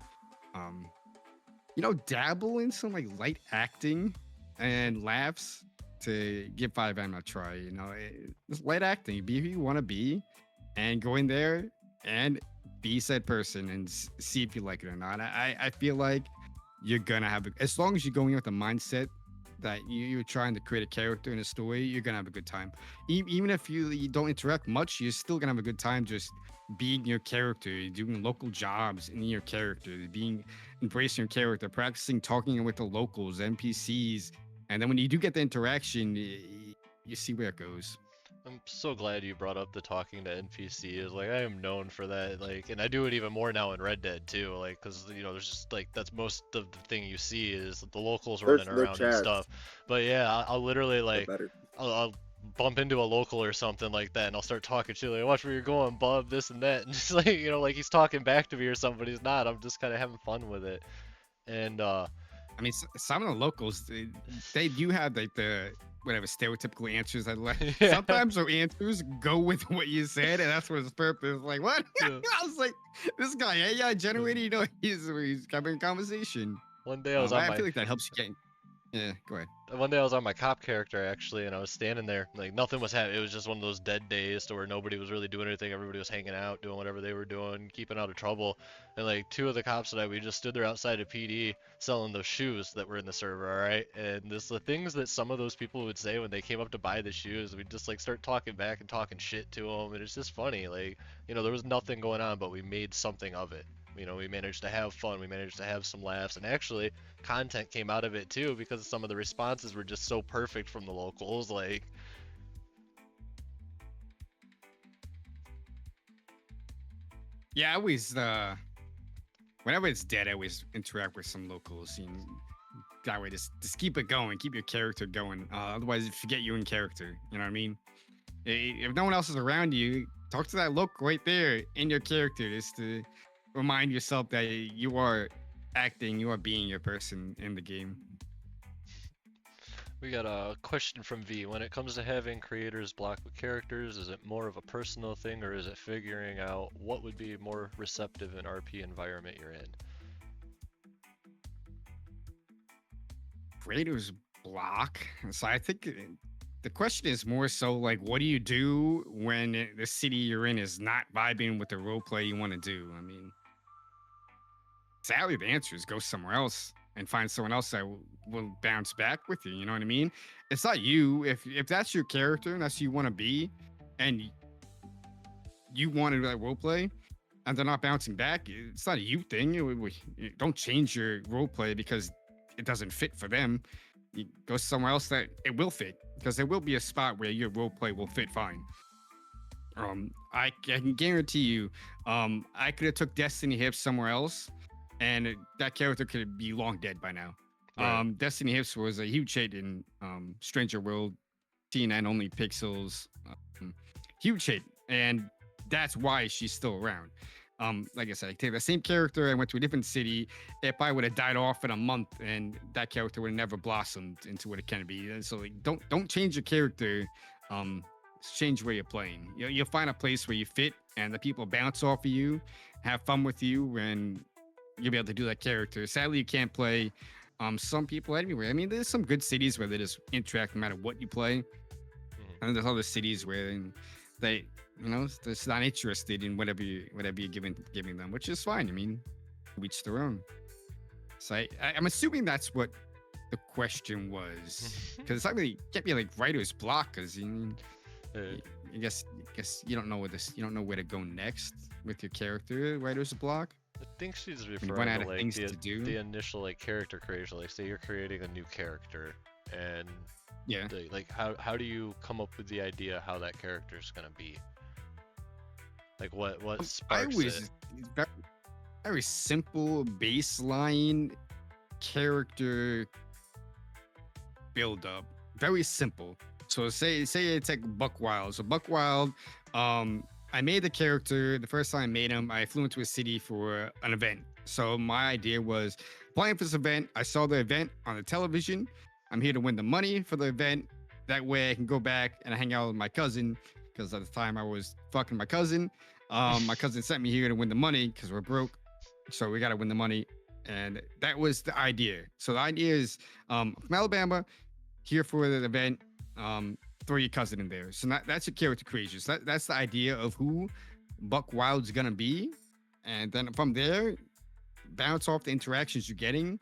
dabble in some like light acting and laughs to give 5M a try. It's light acting. Be who you want to be, and go in there and be said person and see if you like it or not. I feel like you're gonna have as long as you're going in with the mindset that you're trying to create a character in a story, you're gonna have a good time. Even if you don't interact much, you're still gonna have a good time just being your character, doing local jobs in your character, embracing your character, practicing talking with the locals, NPCs, and then when you do get the interaction, you see where it goes. I'm so glad you brought up the talking to NPCs. Like, I am known for that. Like, and I do it even more now in Red Dead too. Like, because there's just like that's most of the thing you see is the locals running around and stuff. But yeah, I'll literally like I'll bump into a local or something like that, and I'll start talking shit like, "Watch where you're going, bub," this and that, and just like like he's talking back to me or something, but he's not. I'm just kind of having fun with it, and I mean, some of the locals, they do have like the whatever stereotypical answers. Sometimes their answers go with what you said, and that's what his purpose. Like, what? I was like, this guy AI generated. He's having a conversation. One day I was I feel like that helps you get. Yeah, go ahead. One day I was on my cop character actually, and I was standing there, like nothing was happening. It was just one of those dead days to where nobody was really doing anything. Everybody was hanging out, doing whatever they were doing, keeping out of trouble. And like two of the cops we just stood there outside of PD selling those shoes that were in the server, all right? And the things that some of those people would say when they came up to buy the shoes, we'd just like start talking back and talking shit to them, and it's just funny. Like, there was nothing going on, but we made something of it. we managed to have fun, we managed to have some laughs, and actually content came out of it too because some of the responses were just so perfect from the locals. Like, Yeah, I always whenever it's dead, I always interact with some locals. That way, just keep it going, keep your character going. Otherwise, you forget you're in character. You know what I mean? If no one else is around you, talk to that local right there in your character, just to remind yourself that you are acting, you are being your person in the game. we got a question from V. When it comes to having creators block with characters, is it more of a personal thing or is it figuring out what would be more receptive in RP environment you're in? Creators block. So I think the question is more so like, what do you do when the city you're in is not vibing with the role play you want to do? I mean, sadly, the answer is go somewhere else and find someone else that will bounce back with you. You know what I mean? It's not you. If that's your character and that's who you want to be, and you want to do that role play, and they're not bouncing back, it's not a you thing. Don't change your role play because it doesn't fit for them. You go somewhere else that it will fit, because there will be a spot where your role play will fit fine. I can guarantee you, I could have took Destiny Hips somewhere else, and that character could be long dead by now. Right. Destiny Hips was a huge hit in Stranger World, T9 only pixels, huge hit, and that's why she's still around. Like I said, I take the same character, I went to a different city. If I would have died off in a month, and that character would have never blossomed into what it can be. And so, like, don't change your character. Change where you're playing. You'll find a place where you fit, and the people bounce off of you, have fun with you, and you'll be able to do that character. Sadly, you can't play some people anywhere. I mean, there's some good cities where they just interact no matter what you play, and there's other cities where they, they're just not interested in whatever you're giving them, which is fine. I mean, each their own. So I'm assuming that's what the question was, because it's not really, can't be like writer's block, because I guess you don't know where to go next with your character. Writer's block. I think she's Run referring out to of like things to do. the initial like character creation. Like, say you're creating a new character, and Yeah. like how do you come up with the idea how that character is gonna be? Like what I sparks was it? very, very simple baseline character build up. Very simple. So say it's like Buck Wild. So Buck Wild, I made the character the first time I made him. I flew into a city for an event. So my idea was playing for this event. I saw the event on the television. I'm here to win the money for the event. That way I can go back and hang out with my cousin, because at the time I was fucking my cousin. My cousin sent me here to win the money because we're broke. So we got to win the money. And that was the idea. So the idea is from Alabama, here for the event, throw your cousin in there. So that's your character creation. So that's the idea of who Buck Wild's going to be. And then from there, bounce off the interactions you're getting.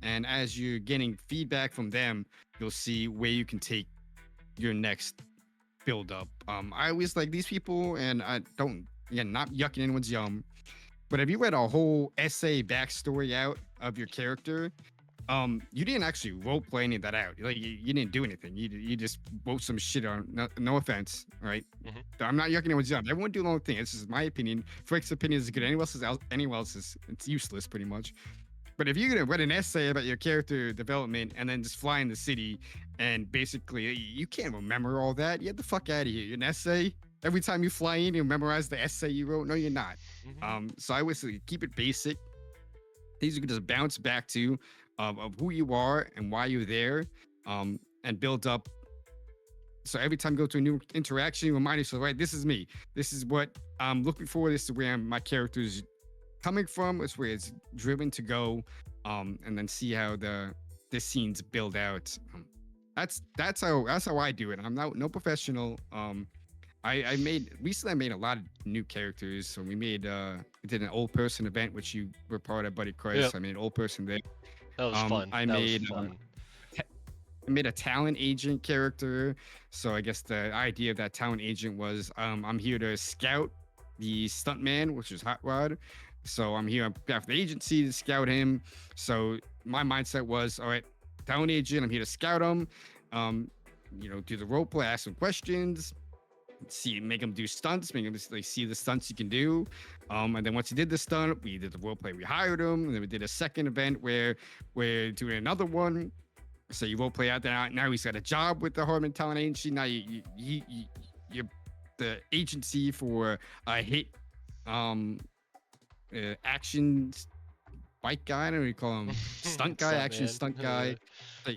And as you're getting feedback from them, you'll see where you can take your next build up. I always like these people, and I don't, again, not yucking anyone's yum, but if you read a whole essay backstory out of your character, you didn't actually role play any of that out. Like you didn't do anything. You just wrote some shit on. No offense, right? I'm not yucking anyone's yum. Everyone do their own thing. This is my opinion. Frank's opinion is good. Anyone else's, it's useless pretty much. But if you're gonna write an essay about your character development and then just fly in the city, and basically you can't remember all that, get the fuck out of here. An essay, every time you fly in, you memorize the essay you wrote. No, you're not. So I would say keep it basic. Things you can just bounce back to of who you are and why you're there, and build up. So every time you go to a new interaction, you remind yourself, right, this is me. This is what I'm looking for. This is where my character's coming from. It's where it's driven to go, and then see how the scenes build out. That's how I do it. I'm no professional. I made a lot of new characters. So we did an old person event, which you were part of, Buddy Christ. Yep. I made an old person there. That was fun. I made a talent agent character. So I guess the idea of that talent agent was, I'm here to scout the stuntman, which is Hot Rod. So I'm here on behalf of the agency to scout him. So my mindset was, all right, talent agent, I'm here to scout him. Do the role play, ask some questions, make him do stunts, make him like see the stunts he can do. And then once he did the stunt, we did the role play, we hired him, and then we did a second event where we're doing another one. So you role play out there. Now he's got a job with the Harmon Talent Agency. Now you're the agency for a hit action bike guy. I don't know what you call him, stunt guy, action stunt guy. So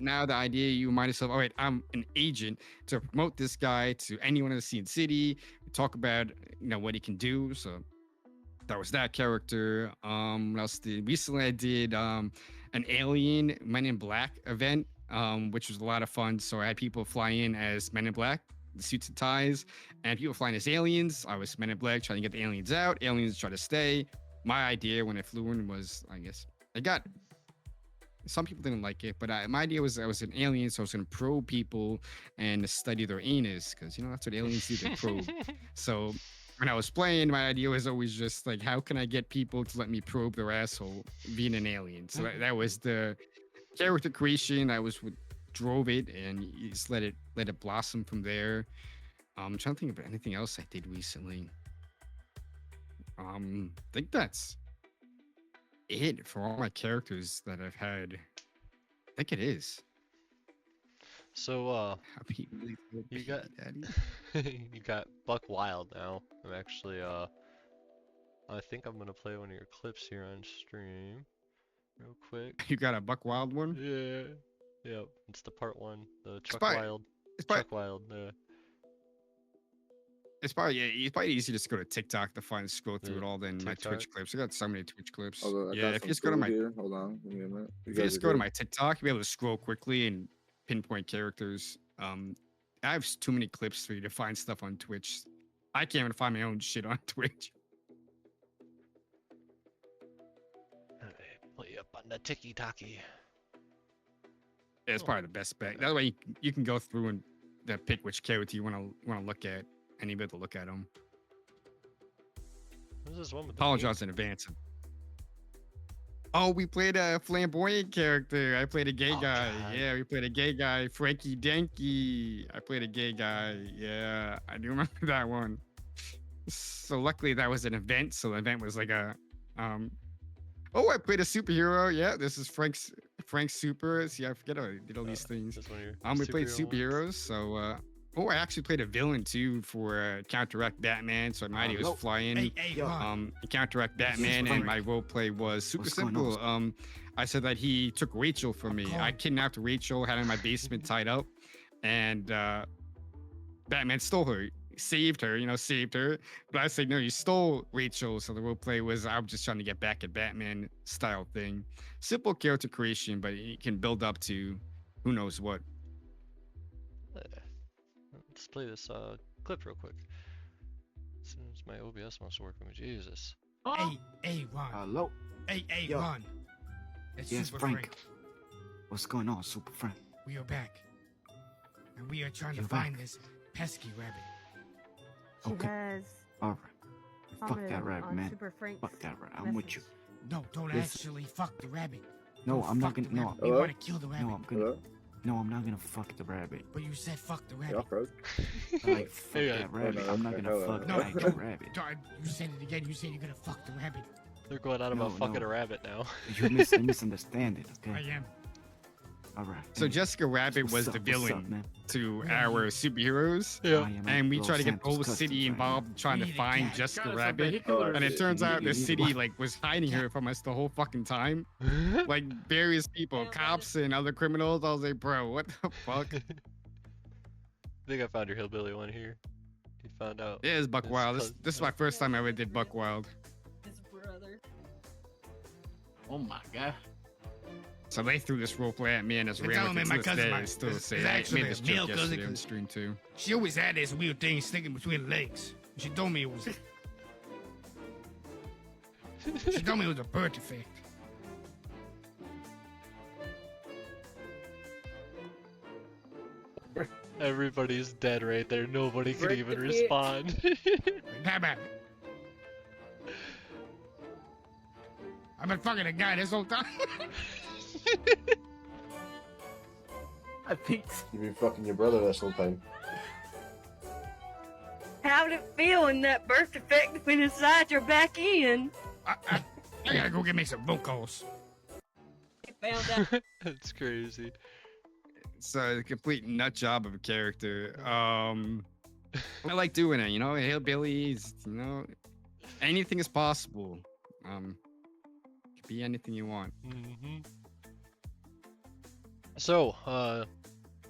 now the idea, you remind yourself, all right, I'm an agent to promote this guy to anyone in the scene city, talk about what he can do. So that was that character. What else recently I did an Alien Men in Black event, which was a lot of fun. So I had people fly in as Men in Black, the suits and ties, and people flying as aliens. I was Men in Black trying to get the aliens out. Aliens try to stay. My idea when I flew in was, I guess, some people didn't like it, but my idea was I was an alien, so I was going to probe people and study their anus, because that's what aliens do, they probe. So when I was playing, my idea was always just like, how can I get people to let me probe their asshole being an alien? So that was the character creation. That was what drove it, and you just let it blossom from there. I'm trying to think of anything else I did recently. I think that's it for all my characters that I've had. I think it is. So You you got you got Buck Wild now. I'm actually I think I'm gonna play one of your clips here on stream real quick. You got a Buck Wild one? Yeah. Yep. It's the part 1, the Chuck probably- Wild. It's probably, Chuck Wild. it's probably easier to just go to TikTok to find scroll through Yeah, it all than my TikTok. Twitch clips. I got so many Twitch clips. Although I Yeah, got if some you just go to food my here. Hold on, give me a minute. if you just go to my TikTok, you'll be able to scroll quickly and pinpoint characters. I have too many clips for you to find stuff on Twitch. I can't even find my own shit on Twitch. Play up on the ticky tacky. Yeah, it's probably the best bet. That way you can go through and pick which character you want to look at, and you'll be able to look at them. Who's this one with the Apologize in advance. Oh, we played a flamboyant character. I played a gay guy. God. Yeah, we played a gay guy, Frankie Denky. I played a gay guy. Yeah, I do remember that one. So luckily that was an event. So the event was like a oh, I played a superhero. Yeah, this is Frank's Super. See, I forget I did all these things. This one here. We played Superhero superheroes. So I actually played a villain too for counteract Batman. So my idea was fly in, counteract Batman, and my role play was super simple. I said that he took Rachel from me. I kidnapped Rachel, had her in my basement tied up, and Batman stole her. Saved her. But I said, no, you stole Rachel. So the role play was I'm just trying to get back at Batman style thing. Simple character creation, but it can build up to who knows what. Let's play this clip real quick. As soon as my OBS wants to work with me, Jesus. Hey, Ron. Hello? Hey, Yo. Ron. It's Yes, Super Frank. What's going on, Super Frank? We are back. And we are trying to You're find back. this pesky rabbit. She Okay. has Alright. Fuck commented that rabbit, on man. Super Frank's Fuck that rabbit. I'm with you. message. No, don't Yes. actually fuck the rabbit. No, Don't I'm not fuck the gonna. No, rabbit. We Hello? want to kill the rabbit. no, I'm gonna. Hello? No, I'm not gonna fuck the rabbit. But you said fuck the Y'all rabbit. froze? Like, fuck Yeah. that rabbit. no, I'm not okay, gonna hello. fuck No, the actual rabbit. Darn, you said it again. You said you're gonna fuck the rabbit. They're going on about No, fucking no. a rabbit now. You misunderstand it, I okay? am. Alright. So Jessica Rabbit What's was up, the what's up, villain man? to our superheroes. Yeah. I am And we Los try to get the Santos whole Customs city right involved trying to We need a find cat. Jessica Got us a Rabbit. Oh, And it shit. turns out the You- city was hiding her from us the whole fucking time. Like various people, cops and other criminals. I was like, bro, what the fuck? I think I found your hillbilly one here. You found out. Yeah, it's Buck It's Wild. close. This is my first time I ever did Buck Wild. His brother. Oh my god. So they threw this roleplay at me, and it's You're real. telling me my cousin, I still is say I actually made this a male joke cousin yesterday on could- stream too. She always had this weird thing sticking between her legs. She told me it was. She told me it was a birth defect. Everybody's dead right there. Nobody can Break even the bitch. respond. How about I've been fucking a guy this whole time. I think You've been fucking your brother this whole time. How'd it feel when that birth defect went inside your back end? I gotta go get me some vocals. You found out. That's crazy. It's a complete nut job of a character. I like doing it, you know, hillbillies, you know, anything is possible. Could be anything you want. Hmm. So,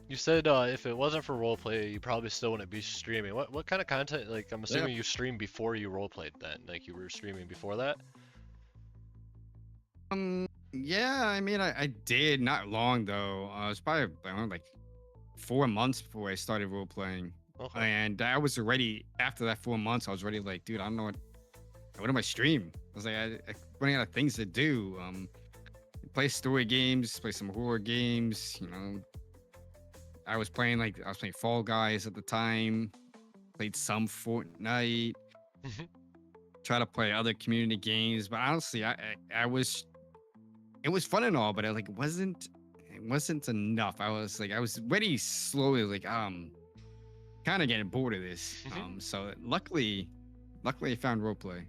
you said if it wasn't for roleplay, you probably still wouldn't be streaming. What kind of content? Like, I'm assuming you streamed before you roleplayed then. Like, you were streaming before that? Yeah, I mean, I did not long though. It was probably like 4 months before I started role playing, Okay. and I was already after that 4 months. I was already like, dude, I don't know what do I stream? I was like, I running out of things to do. Play story games, play some horror games. You know, I was playing Fall Guys at the time. Played some Fortnite. Try to play other community games, but honestly, it was fun and all, but it wasn't enough. I was ready slowly, kind of getting bored of this. So luckily I found roleplay.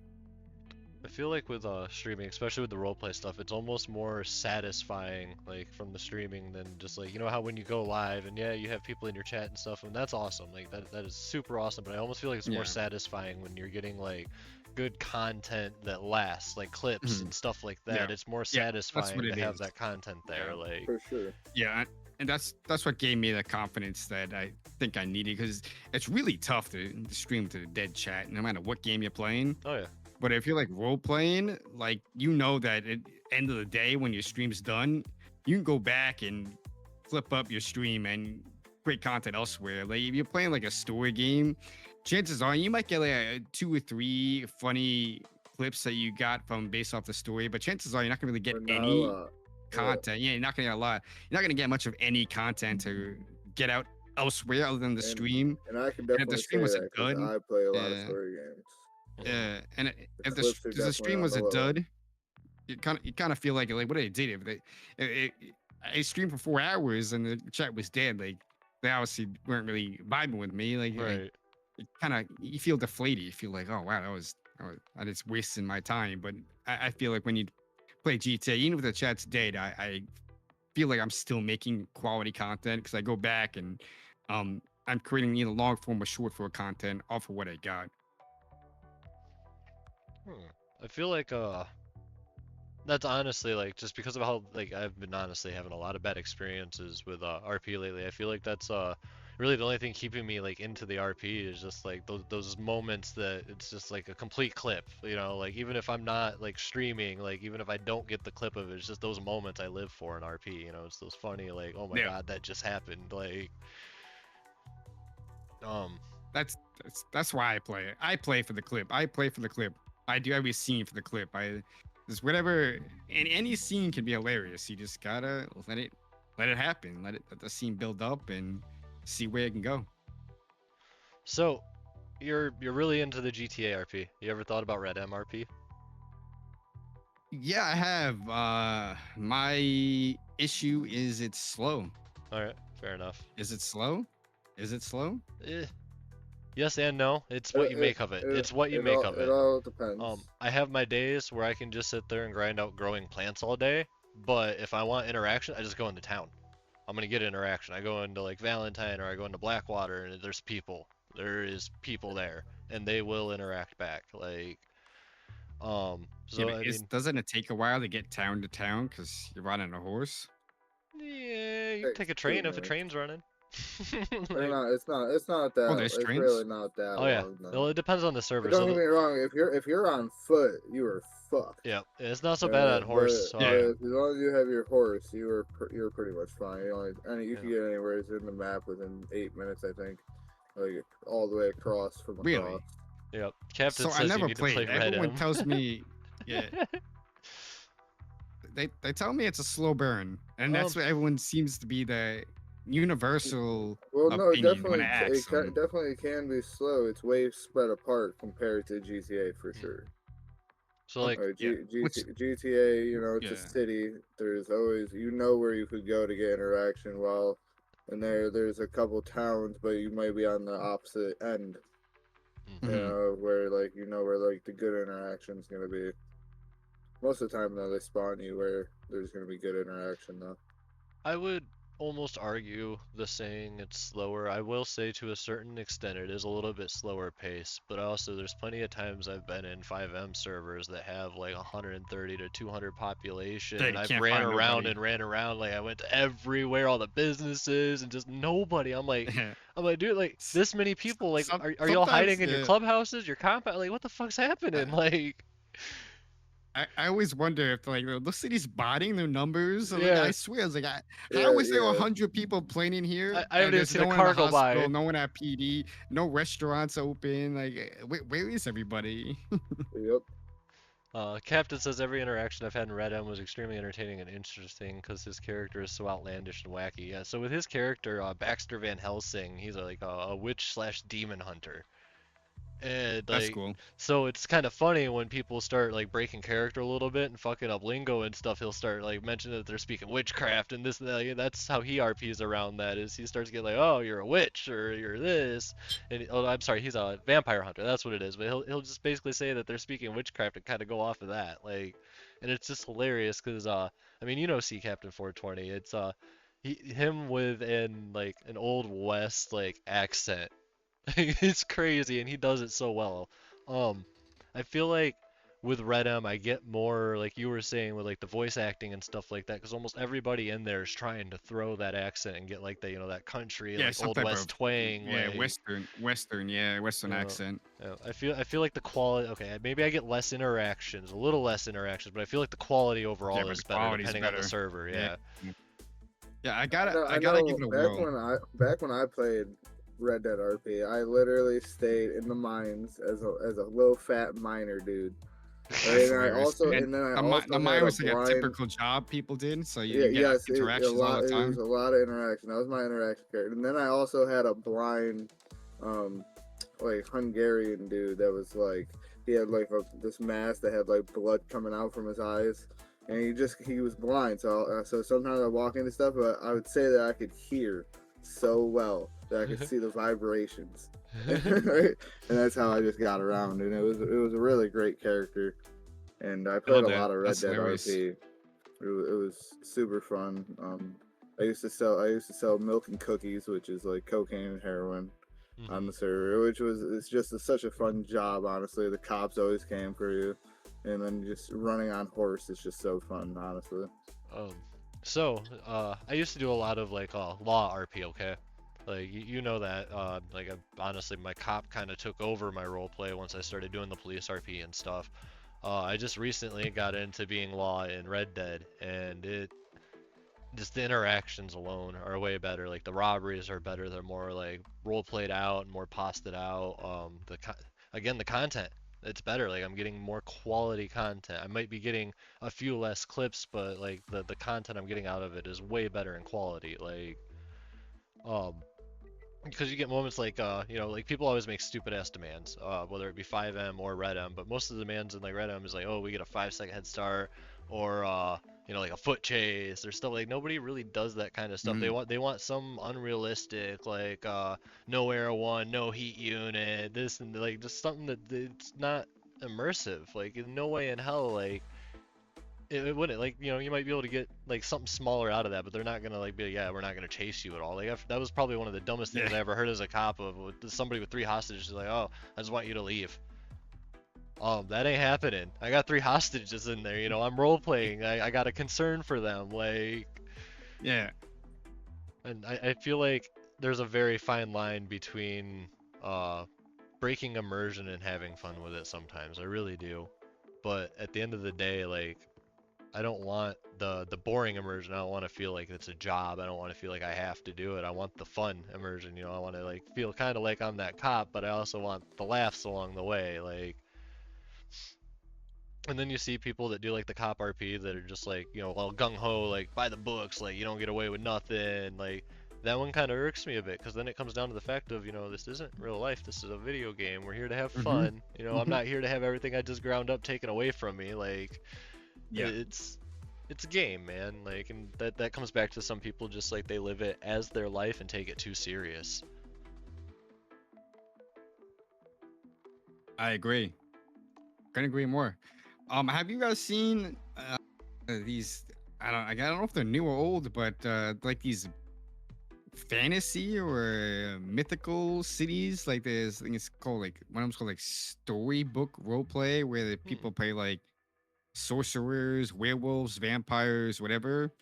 I feel like with streaming, especially with the roleplay stuff, it's almost more satisfying, like, from the streaming than just like, you know how when you go live and yeah, you have people in your chat and stuff, and that's awesome. Like that is super awesome, but I almost feel like it's more satisfying when you're getting like good content that lasts, like clips and stuff like that. Yeah. It's more Yeah, that's satisfying what it to have is. that content there. Like, For sure. Yeah, and that's what gave me the confidence that I think I needed, because it's really tough to stream to the dead chat, no matter what game you're playing. oh yeah. But if you're like role playing, like, you know that at end of the day when your stream's done, you can go back and flip up your stream and create content elsewhere. Like if you're playing like a story game, chances are you might get like 2 or 3 funny clips that you got from based off the story, but chances are you're not gonna really get But not a any lot. content. Yeah, you're not gonna get a lot. You're not gonna get much of any content to get out elsewhere other than the stream. And I can And if definitely the stream say was a that 'cause dud, I play a lot of yeah. story games. Yeah, and if the clips are the stream definitely was on a the low. dud, you kind of feel like what they did if I streamed for 4 hours and the chat was dead. Like they obviously weren't really vibing with me. Like Right. you feel deflated. You feel like, oh wow, I just wasting my time. But I feel like when you play GTA, even if the chat's dead, I feel like I'm still making quality content because I go back and I'm creating either long form or short form content off of what I got. I feel like that's honestly like just because of how like I've been honestly having a lot of bad experiences with RP lately. I feel like that's really the only thing keeping me like into the RP is just like those moments that it's just like a complete clip, you know, like even if I'm not like streaming, like even if I don't get the clip of it, it's just those moments I live for in RP, you know, it's those funny like, oh my Yeah. god, that just happened, like That's why I play it. I play for the clip. I play for the clip. I do every scene for the clip. Just whatever, and any scene can be hilarious. You just gotta let it happen. Let the scene build up and see where it can go. So you're really into the GTA RP. You ever thought about Red M RP? Yeah, I have. My issue is it's slow. All right, fair enough. Is it slow? Is it slow? Yes and no. It's what you make of it. It's what you make of It it. all depends. I have my days where I can just sit there and grind out growing plants all day, but if I want interaction, I just go into town. I'm gonna get interaction. I go into like Valentine or I go into Blackwater and there's people. There is people there and they will interact back. Like, so Yeah, I mean, doesn't it take a while to get town to town because you're riding a horse? yeah, you can take a train if a train's running. It's Like, not that. there's It's trains? really not that. oh yeah, long, no. well it depends on the server. But So don't get me wrong. If you're on foot, you are fucked. yeah, it's not so bad on horse. But as long as you have your horse, you're pretty much fine. You can get anywhere in the map within 8 minutes, I think, like all the way across from across. Really? Yep. Captain So says I you never need to play played. Red Everyone M. tells me, yeah. They tell me it's a slow burn, and that's what everyone seems to be the universal Well, no, it opinion when definitely I ask them. definitely can be slow. It's way spread apart compared to GTA for sure. So like, yeah. GTA, you know, it's a Yeah. city. There's always, you know, where you could go to get interaction. While and there's a couple towns, but you might be on the opposite end. You Mhm. know, where like you know where like the good interaction's gonna be. Most of the time, though, they spawn you where there's gonna be good interaction, though. I would almost argue the saying it's slower. I will say to a certain extent it is a little bit slower pace, but also there's plenty of times I've been in 5M servers that have like 130 to 200 population, That and you I've can't ran find around nobody. and ran around like I went to everywhere, all the businesses, and just nobody. I'm like, dude, like S- this many people, like, are y'all Sometimes, hiding in your clubhouses, your compound? Like, what the fuck's happening? Like, I always wonder if like those cities botting their numbers. Like I yeah, swear, it's like Yeah, how is there yeah. 100 people playing in here I haven't and even there's seen no a one in the car go hospital, by. no one at PD, no restaurants open. Like where is everybody? Yep. Captain says every interaction I've had in Red M was extremely entertaining and interesting because his character is so outlandish and wacky. Yeah, so with his character, Baxter Van Helsing, he's like a witch slash demon hunter. And That's like, cool. so it's kind of funny when people start like breaking character a little bit and fucking up lingo and stuff. He'll start like mentioning that they're speaking witchcraft and this and that. Yeah, that's how he RPs around that. Is he starts getting like, oh, you're a witch or you're this, and oh, I'm sorry, he's a vampire hunter. That's what it is. But he'll just basically say that they're speaking witchcraft and kind of go off of that. Like, and it's just hilarious because I mean, you know, Sea Captain 420. It's him with an old west like accent. It's crazy, and he does it so well. Um, I feel like with Red M, I get more like you were saying with like the voice acting and stuff like that, because almost everybody in there is trying to throw that accent and get like the that country Yeah, like some old type west of twang, yeah like Western you know. accent. I feel like the quality. Okay, maybe I get less interactions, a little less interactions, but I feel like the quality Yeah, overall but is the better quality's depending on the better. server. Yeah. Yeah. Yeah, I I gotta give know. it a whirl. Back when I played Red Dead RP, I literally stayed in the mines as a little fat miner dude. That's And hilarious. And then I the also mine had a was like a blind. typical job people did, so Yeah, you get yes, a interactions all lot. the It was time. a lot of interaction. That was my interaction character. And then I also had a blind, um, like Hungarian dude that was like he had like this mask that had like blood coming out from his eyes, and he was blind. So sometimes I walk into stuff, but I would say that I could hear so well that I could see the vibrations, right? And that's how I just got around. And it was a really great character, and I I played love a that. lot of Red That's Dead hilarious. RP. It was super fun. I used to sell milk and cookies, which is like cocaine and heroin on hmm the server, which was it's just such a fun job. Honestly, the cops always came for you, and then just running on horse is just so fun. Honestly, Um, I used to do a lot of like law RP, okay? Like you know that honestly my cop kind of took over my role play once I started doing the police RP and stuff. I just recently got into being law in Red Dead, and it just the interactions alone are way better. Like the robberies are better. They're more like role played out, more posted out. Again, the content it's better. Like I'm getting more quality content. I might be getting a few less clips, but like the content I'm getting out of it is way better in quality. Like um because you get moments like like people always make stupid ass demands, whether it be 5M or Red M, but most of the demands in like Red M is like, oh, we get a 5 second head start, or like a foot chase or stuff. Like nobody really does that kind of stuff. Mhm. They want some unrealistic like no air one, no heat unit, this and like just something that it's not immersive. Like in no way in hell like it wouldn't like you might be able to get like something smaller out of that, but they're not gonna like be like, yeah, we're not gonna chase you at all. Like that was probably one of the dumbest things Yeah. I ever heard as a cop of with somebody with 3 hostages like, oh, I just want you to leave. That ain't happening. I got 3 hostages in there. I'm role playing. I got a concern for them. Like, Yeah. and I feel like there's a very fine line between uh breaking immersion and having fun with it sometimes. I really do. But at the end of the day, like I don't want the boring immersion. I don't want to feel like it's a job. I don't want to feel like I have to do it. I want the fun immersion. I want to like feel kind of like I'm that cop, but I also want the laughs along the way. Like, and then you see people that do like the cop RP that are just like, all gung ho, like by the books, like you don't get away with nothing. Like that one kind of irks me a bit, because then it comes down to the fact of, you know, this isn't real life. This is a video game. We're here to have Mhm. fun. You know, I'm Mhm. not here to have everything I just ground up taken away from me. Like, Yeah. it's a game, man. Like, and that comes back to some people just like they live it as their life and take it too serious. I agree. Couldn't agree more. Have you guys seen these? I don't know if they're new or old, but like these fantasy or mythical cities. Like there's, I think it's called like one of them's called like storybook roleplay, where the people play like sorcerers, werewolves, vampires, whatever.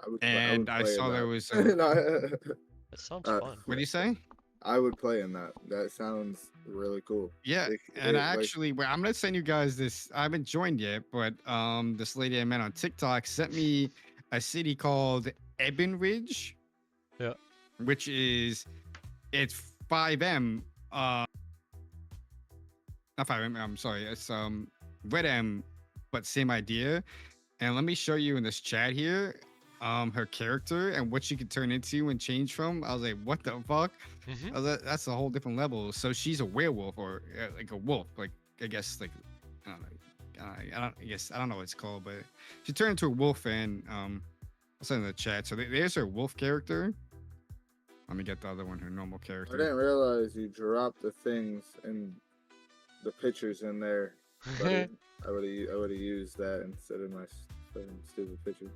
I would And I play in saw there that. was. That sounds Uh, fun. What do you say? I would play in that. That sounds really cool. Yeah, and actually, well, I'm gonna send you guys this. I haven't joined yet, but this lady I met on TikTok sent me a city called Eben Ridge. Yeah. Which is, it's 5M. Not 5M. I'm sorry. It's Red M, but same idea. And let me show you in this chat here, her character and what she could turn into and change from. I was like, what the fuck? Mhm. I was like, that's a whole different level. So she's a werewolf or like a wolf, like I guess like I don't know. I don't know what it's called, but she turned into a wolf and I'll send in the chat. So there's her wolf character. Let me get the other one, her normal I character. didn't realize you dropped the things and the pictures in there. Buddy. I would have used that instead of my stupid picture.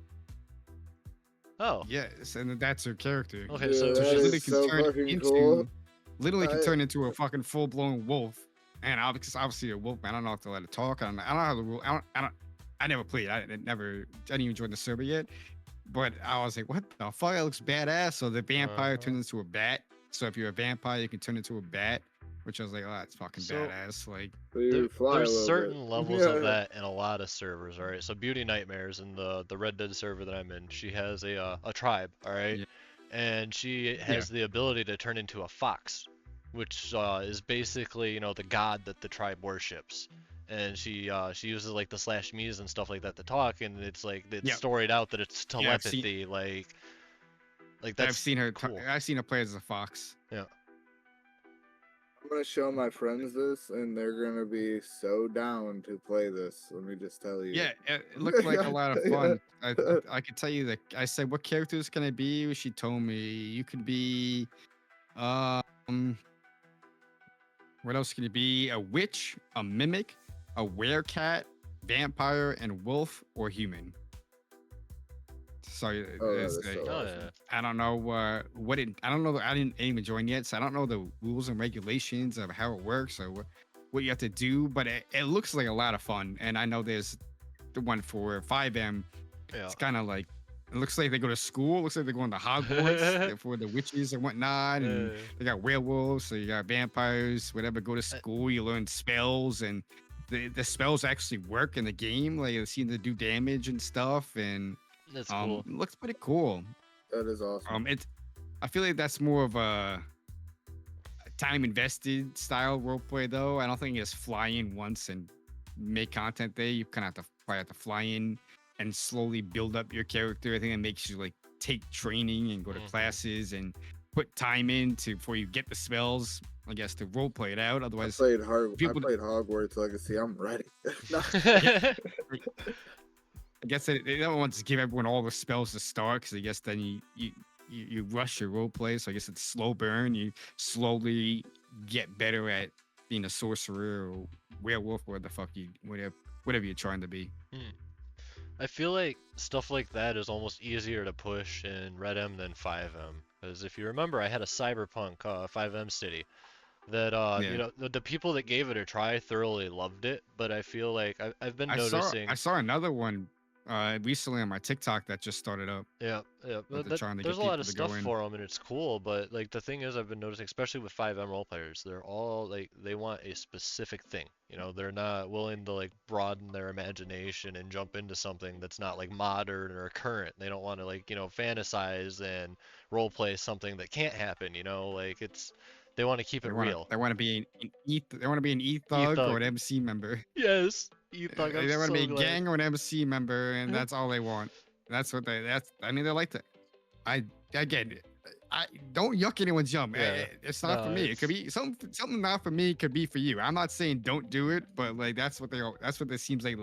Oh. Yes, and that's her character. Okay, Dude, so So that she is literally can so turn fucking into, cool. literally can I- turn into a fucking full blown wolf. And obviously a wolf, man. I don't know if to let it talk. I don't know how the rule. I never played. I didn't even join the server yet. But I was like, what the fuck? That looks badass. So the vampire turns into a bat. So if you're a vampire, you can turn into a bat. Which I was like, oh, that's fucking So- badass. Like, So you There, fly a there's little certain bit. levels of that in a lot of servers, all right? So Beauty Nightmares in the Red Dead server that I'm in, she has a tribe, all right? Yeah. And she has the ability to turn into a fox, which is basically, you know, the god that the tribe worships. And she uses like the slash me's and stuff like that to talk, and it's like it's Yeah. storied out that it's Yeah, I've seen- telepathy, like that's I've seen her. cool. I've seen her play as a fox. I'm gonna show my friends this, and they're gonna be so down to play this. Let me just tell you. Yeah, it looked like a lot of fun. I could tell you that. I said, "What characters can I be?" She told me you could be, what else can you be? A witch, a mimic, a werecat, vampire, and wolf, or human. So Oh, there's that's a- so Oh awesome. yeah. I don't know what it. I don't know. I didn't even join yet, so I don't know the rules and regulations of how it works or what you have to do. But it looks like a lot of fun, and I know there's the one for 5M. Yeah. It's kind of like it looks like they go to school. It looks like they're going to Hogwarts for the witches and whatnot, and they got werewolves. So you got vampires, whatever. Go to school, you learn spells, and the spells actually work in the game. Like they seem to do damage and stuff, and That's cool. it looks pretty cool. That is awesome. I feel like that's more of a time invested style roleplay though. I don't think it's fly in once and make content there. You kind of probably have to fly in and slowly build up your character. I think it makes you like take training and go to Mhm. classes and put time in to before you get the spells. I guess to roleplay it out. I Otherwise, played people- Hogwarts Legacy. I'm ready. No. I guess they don't want to give everyone all the spells to start because I guess then you rush your role play. So I guess it's slow burn. You slowly get better at being a sorcerer or werewolf, or the fuck whatever you're trying to be. I feel like stuff like that is almost easier to push in Red M than 5M. Because if you remember, I had a Cyberpunk 5M city that you know the people that gave it a try thoroughly loved it, but I feel like I've been noticing. I saw another one recently on my TikTok that just started up. Yeah. they're trying to There's get a lot people of to go stuff in. for them, and it's cool. But like the thing is, I've been noticing, especially with 5M role players, they're all like they want a specific thing. You know, they're not willing to like broaden their imagination and jump into something that's not like modern or current. They don't want to like fantasize and role play something that can't happen. You know, like they want to keep it real. They want to be they want to be an e-thug or an MC member. Yes, They want to be a gang or an MC member, and that's all they want. I mean, they like to. I get it. I don't yuck anyone's yum. Yeah. It's not No, for me. It it's- could be something not for me. Could be for you. I'm not saying don't do it, but like that's what it seems like.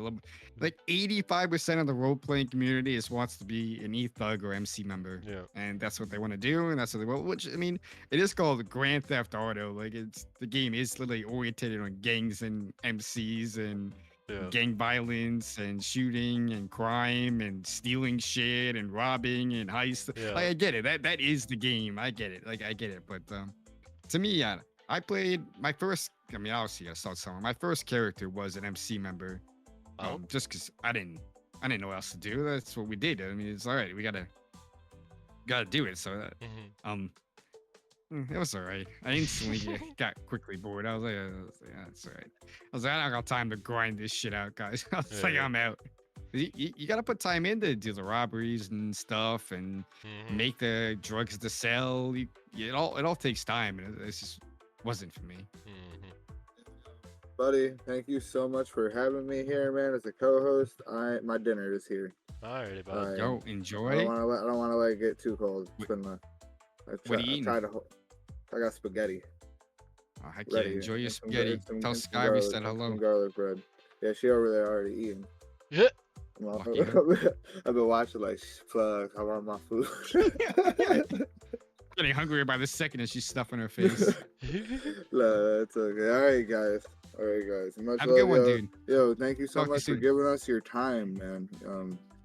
Like 85% of the role playing community wants to be an thug or MC member, Yeah. and that's what they want to do, and that's what they want. Which I mean, it is called Grand Theft Auto. Like the game is literally oriented on gangs and MCs and Yeah. gang violence and shooting and crime and stealing shit and robbing and heist. Yeah. Like I get it. That is the game. I get it. Like I get it. But to me, yeah, I played my first. I mean, obviously I saw somewhere. My first character was an MC member. Oh. Just because I didn't know what else to do. That's what we did. I mean, it's all right. We gotta do it. So Mhm. it was all right. I instantly got quickly bored. I was like, yeah, it's all right. I was like, I don't got time to grind this shit out, guys. I was like, Yeah. I'm out. You got to put time in to do the robberies and stuff and Mhm. make the drugs to sell. It all takes time, and it just wasn't for me. Mhm. Buddy, thank you so much for having me here, man. As a co-host, my dinner is here. Alrighty, bud. I- Yo, I enjoy. don't want to let it get too cold. It's been What are you eating? I got spaghetti. Oh, heck yeah, Ready. enjoy your and some spaghetti. and Tell some Sky we garlic- said and hello. Some garlic bread. Yeah, she over there already eating. Yeah. Well, Lucky I've been watching like plug. I want my food. Getting hungrier by the second as she's stuffing her face. No, it's okay. All right, guys. Much Have a good love, one, yo. dude. Yo, thank you so Talk to you much for soon. giving us your time, man.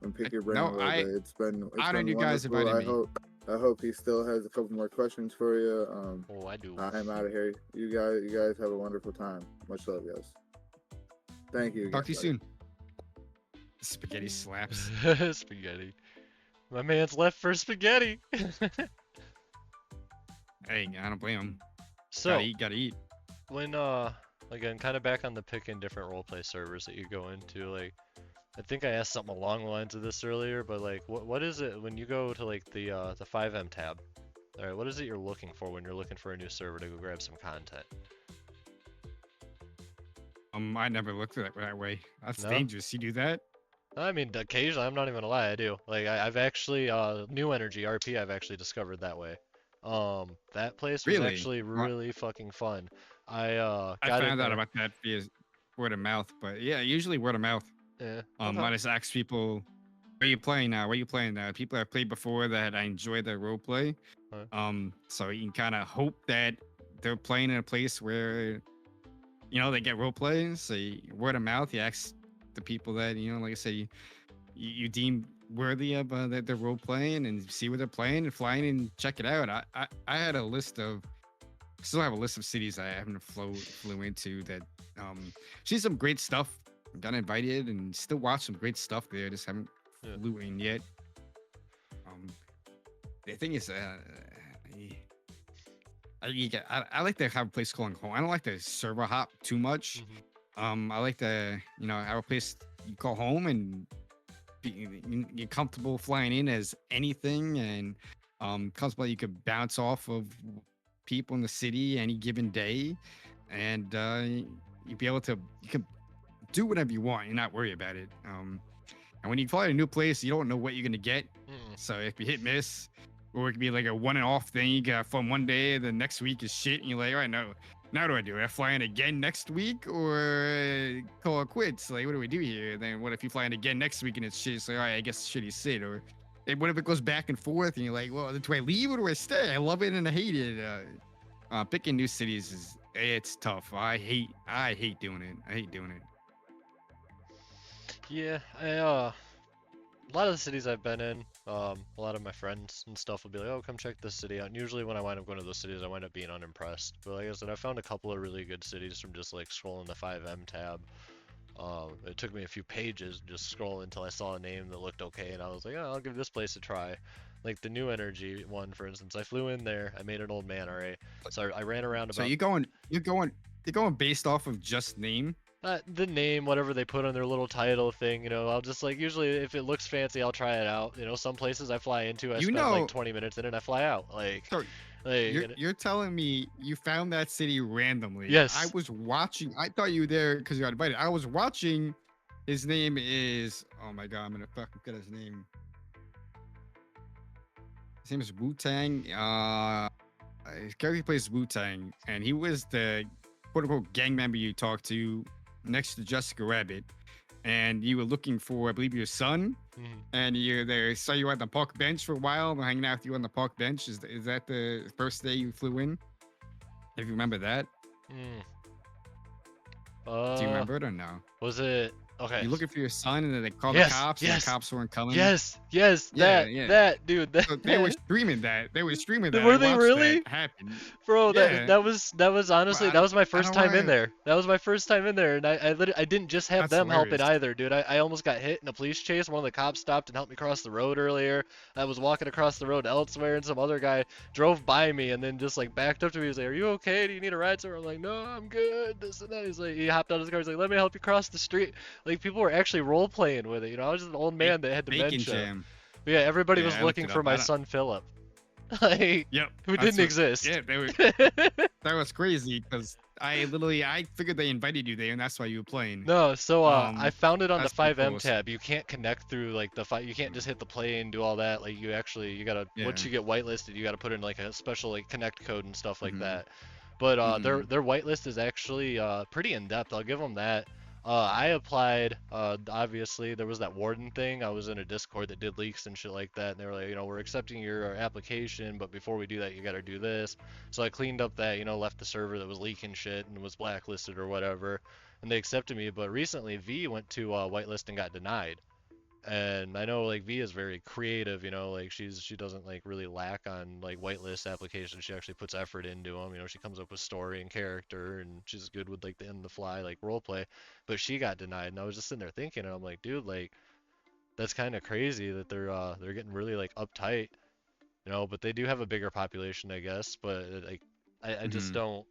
And pick your brain No, a little bit. It's been honored you guys wonderful. invited me. I hope he still has a couple more questions for you. Oh, I do. I'm out of here. You guys have a wonderful time. Much love, guys. Thank you. Talk to you again, soon. Spaghetti slaps. Spaghetti. My man's left for spaghetti. Hey, I don't blame him. So, Gotta eat. when again, kind of back on the picking different roleplay servers that you go into, like, I think I asked something along the lines of this earlier, but like, what is it when you go to like the 5M tab? All right, what is it you're looking for when you're looking for a new server to go grab some content? I never looked at it that way. That's No? dangerous. You do that? I mean, occasionally, I'm not even gonna lie, I do. Like, I've actually New Energy RP, I've actually discovered that way. That place was Really? actually really fucking fun. I I got in found out there. about that via word of mouth, but yeah, usually word of mouth. Yeah. I okay. just ask people, "Where you playing now? Where you playing now?" People I've played before that I enjoy their role play. Right. So you can kind of hope that they're playing in a place where, they get role play. So word of mouth, you ask the people that like I say, you deem worthy of their role playing and see what they're playing and flying and check it out. I had a list of. Still have a list of cities I haven't flew into that see some great stuff. Got invited and still watch some great stuff there. Just haven't Yeah. flew in yet. The thing is, I like to have a place calling home. I don't like to server hop too much. I like to have a place you call home and you're comfortable flying in as anything and comfortable you could bounce off of people in the city any given day and you can do whatever you want and not worry about it. And when you fly to a new place, you don't know what you're gonna get. So if you hit miss, or it could be like a one and off thing, you got fun one day, the next week is shit, and you're like, all right, now what do I do? I fly in again next week or call it quits? Like, what do we do here? Then what if you fly in again next week and it's shit? It's like, all right, I guess shitty sit. Or what if it goes back and forth and you're like, well, do I leave or do I stay? I love it and I hate it. Picking new cities it's tough. I hate doing it. I hate doing it. Yeah, a lot of the cities I've been in, a lot of my friends and stuff will be like, oh, come check this city out. And usually when I wind up going to those cities, I wind up being unimpressed. But like I said, I found a couple of really good cities from just like scrolling the 5M tab. It took me a few pages just scrolling until I saw a name that looked okay, and I was like, oh, I'll give this place a try. Like the New Energy one, for instance, I flew in there, I made an old man, alright. So I ran around about. So you're going based off of just name? The name, whatever they put on their little title thing, I'll just like, usually if it looks fancy, I'll try it out. Some places I fly into, I spend like 20 minutes in it and I fly out. Like, So you're telling me you found that city randomly? Yes. I was watching. I thought you were there because you got invited. I was watching. His name is. Oh my god, I'm gonna fucking get his name. His name is Wu Tang. His character plays Wu Tang, and he was the quote unquote gang member you talked to next to Jessica Rabbit. And you were looking for, I believe, your son. And they saw you on the park bench for a while, hanging out with you on the park bench. Is that the first day you flew in? If you remember that. Do you remember it or no? Was it okay? You're looking for your son, and then they called Yes, the cops, and the cops weren't coming. Yes, Yeah, that dude. That, So they were streaming that. They were streaming that. Were I they watched really? that happen. Bro, Yeah. that was honestly, I that was my I first don't time in wanna- there. That was my first time in there, and I didn't just have That's them helping hilarious. either, dude. I almost got hit in a police chase. One of the cops stopped and helped me cross the road earlier. I was walking across the road elsewhere, and some other guy drove by me and then just like backed up to me. He was like, "Are you okay? Do you need a ride?" So I'm like, "No, I'm good." This and that. He's like, he hopped out of his car. He's like, "Let me help you cross the street." Like people were actually role playing with it. You know, I was just an old man that had Bacon dementia. jam. But yeah, everybody Yeah, was I looked looking it for up. my I don't- son Philip. Like, Yep. who that's didn't what- exist. Yeah, they were. That was crazy because I figured they invited you there, and that's why you were playing. No, so I found it on the that's pretty 5M cool. tab. You can't connect through like the you can't just hit the play and do all that. Like you gotta once Yeah. you get whitelisted, you gotta put in like a special like connect code and stuff like Mhm. that. But their Mhm. their whitelist is actually pretty in depth. I'll give them that. I applied. Obviously there was that warden thing. I was in a Discord that did leaks and shit like that, and they were like, you know, we're accepting your application, but before we do that, you gotta do this. So I cleaned up that, you know, left the server that was leaking shit and was blacklisted or whatever, and they accepted me. But recently V went to whitelist and got denied. And I know like V is very creative, you know, like she doesn't like really lack on like whitelist applications. She actually puts effort into them. You know, she comes up with story and character, and she's good with like the in the fly like role play. But she got denied, and I was just sitting there thinking, and I'm like, dude, like that's kind of crazy that they're getting really like uptight, you know. But they do have a bigger population, I guess. But like I just Mhm. don't.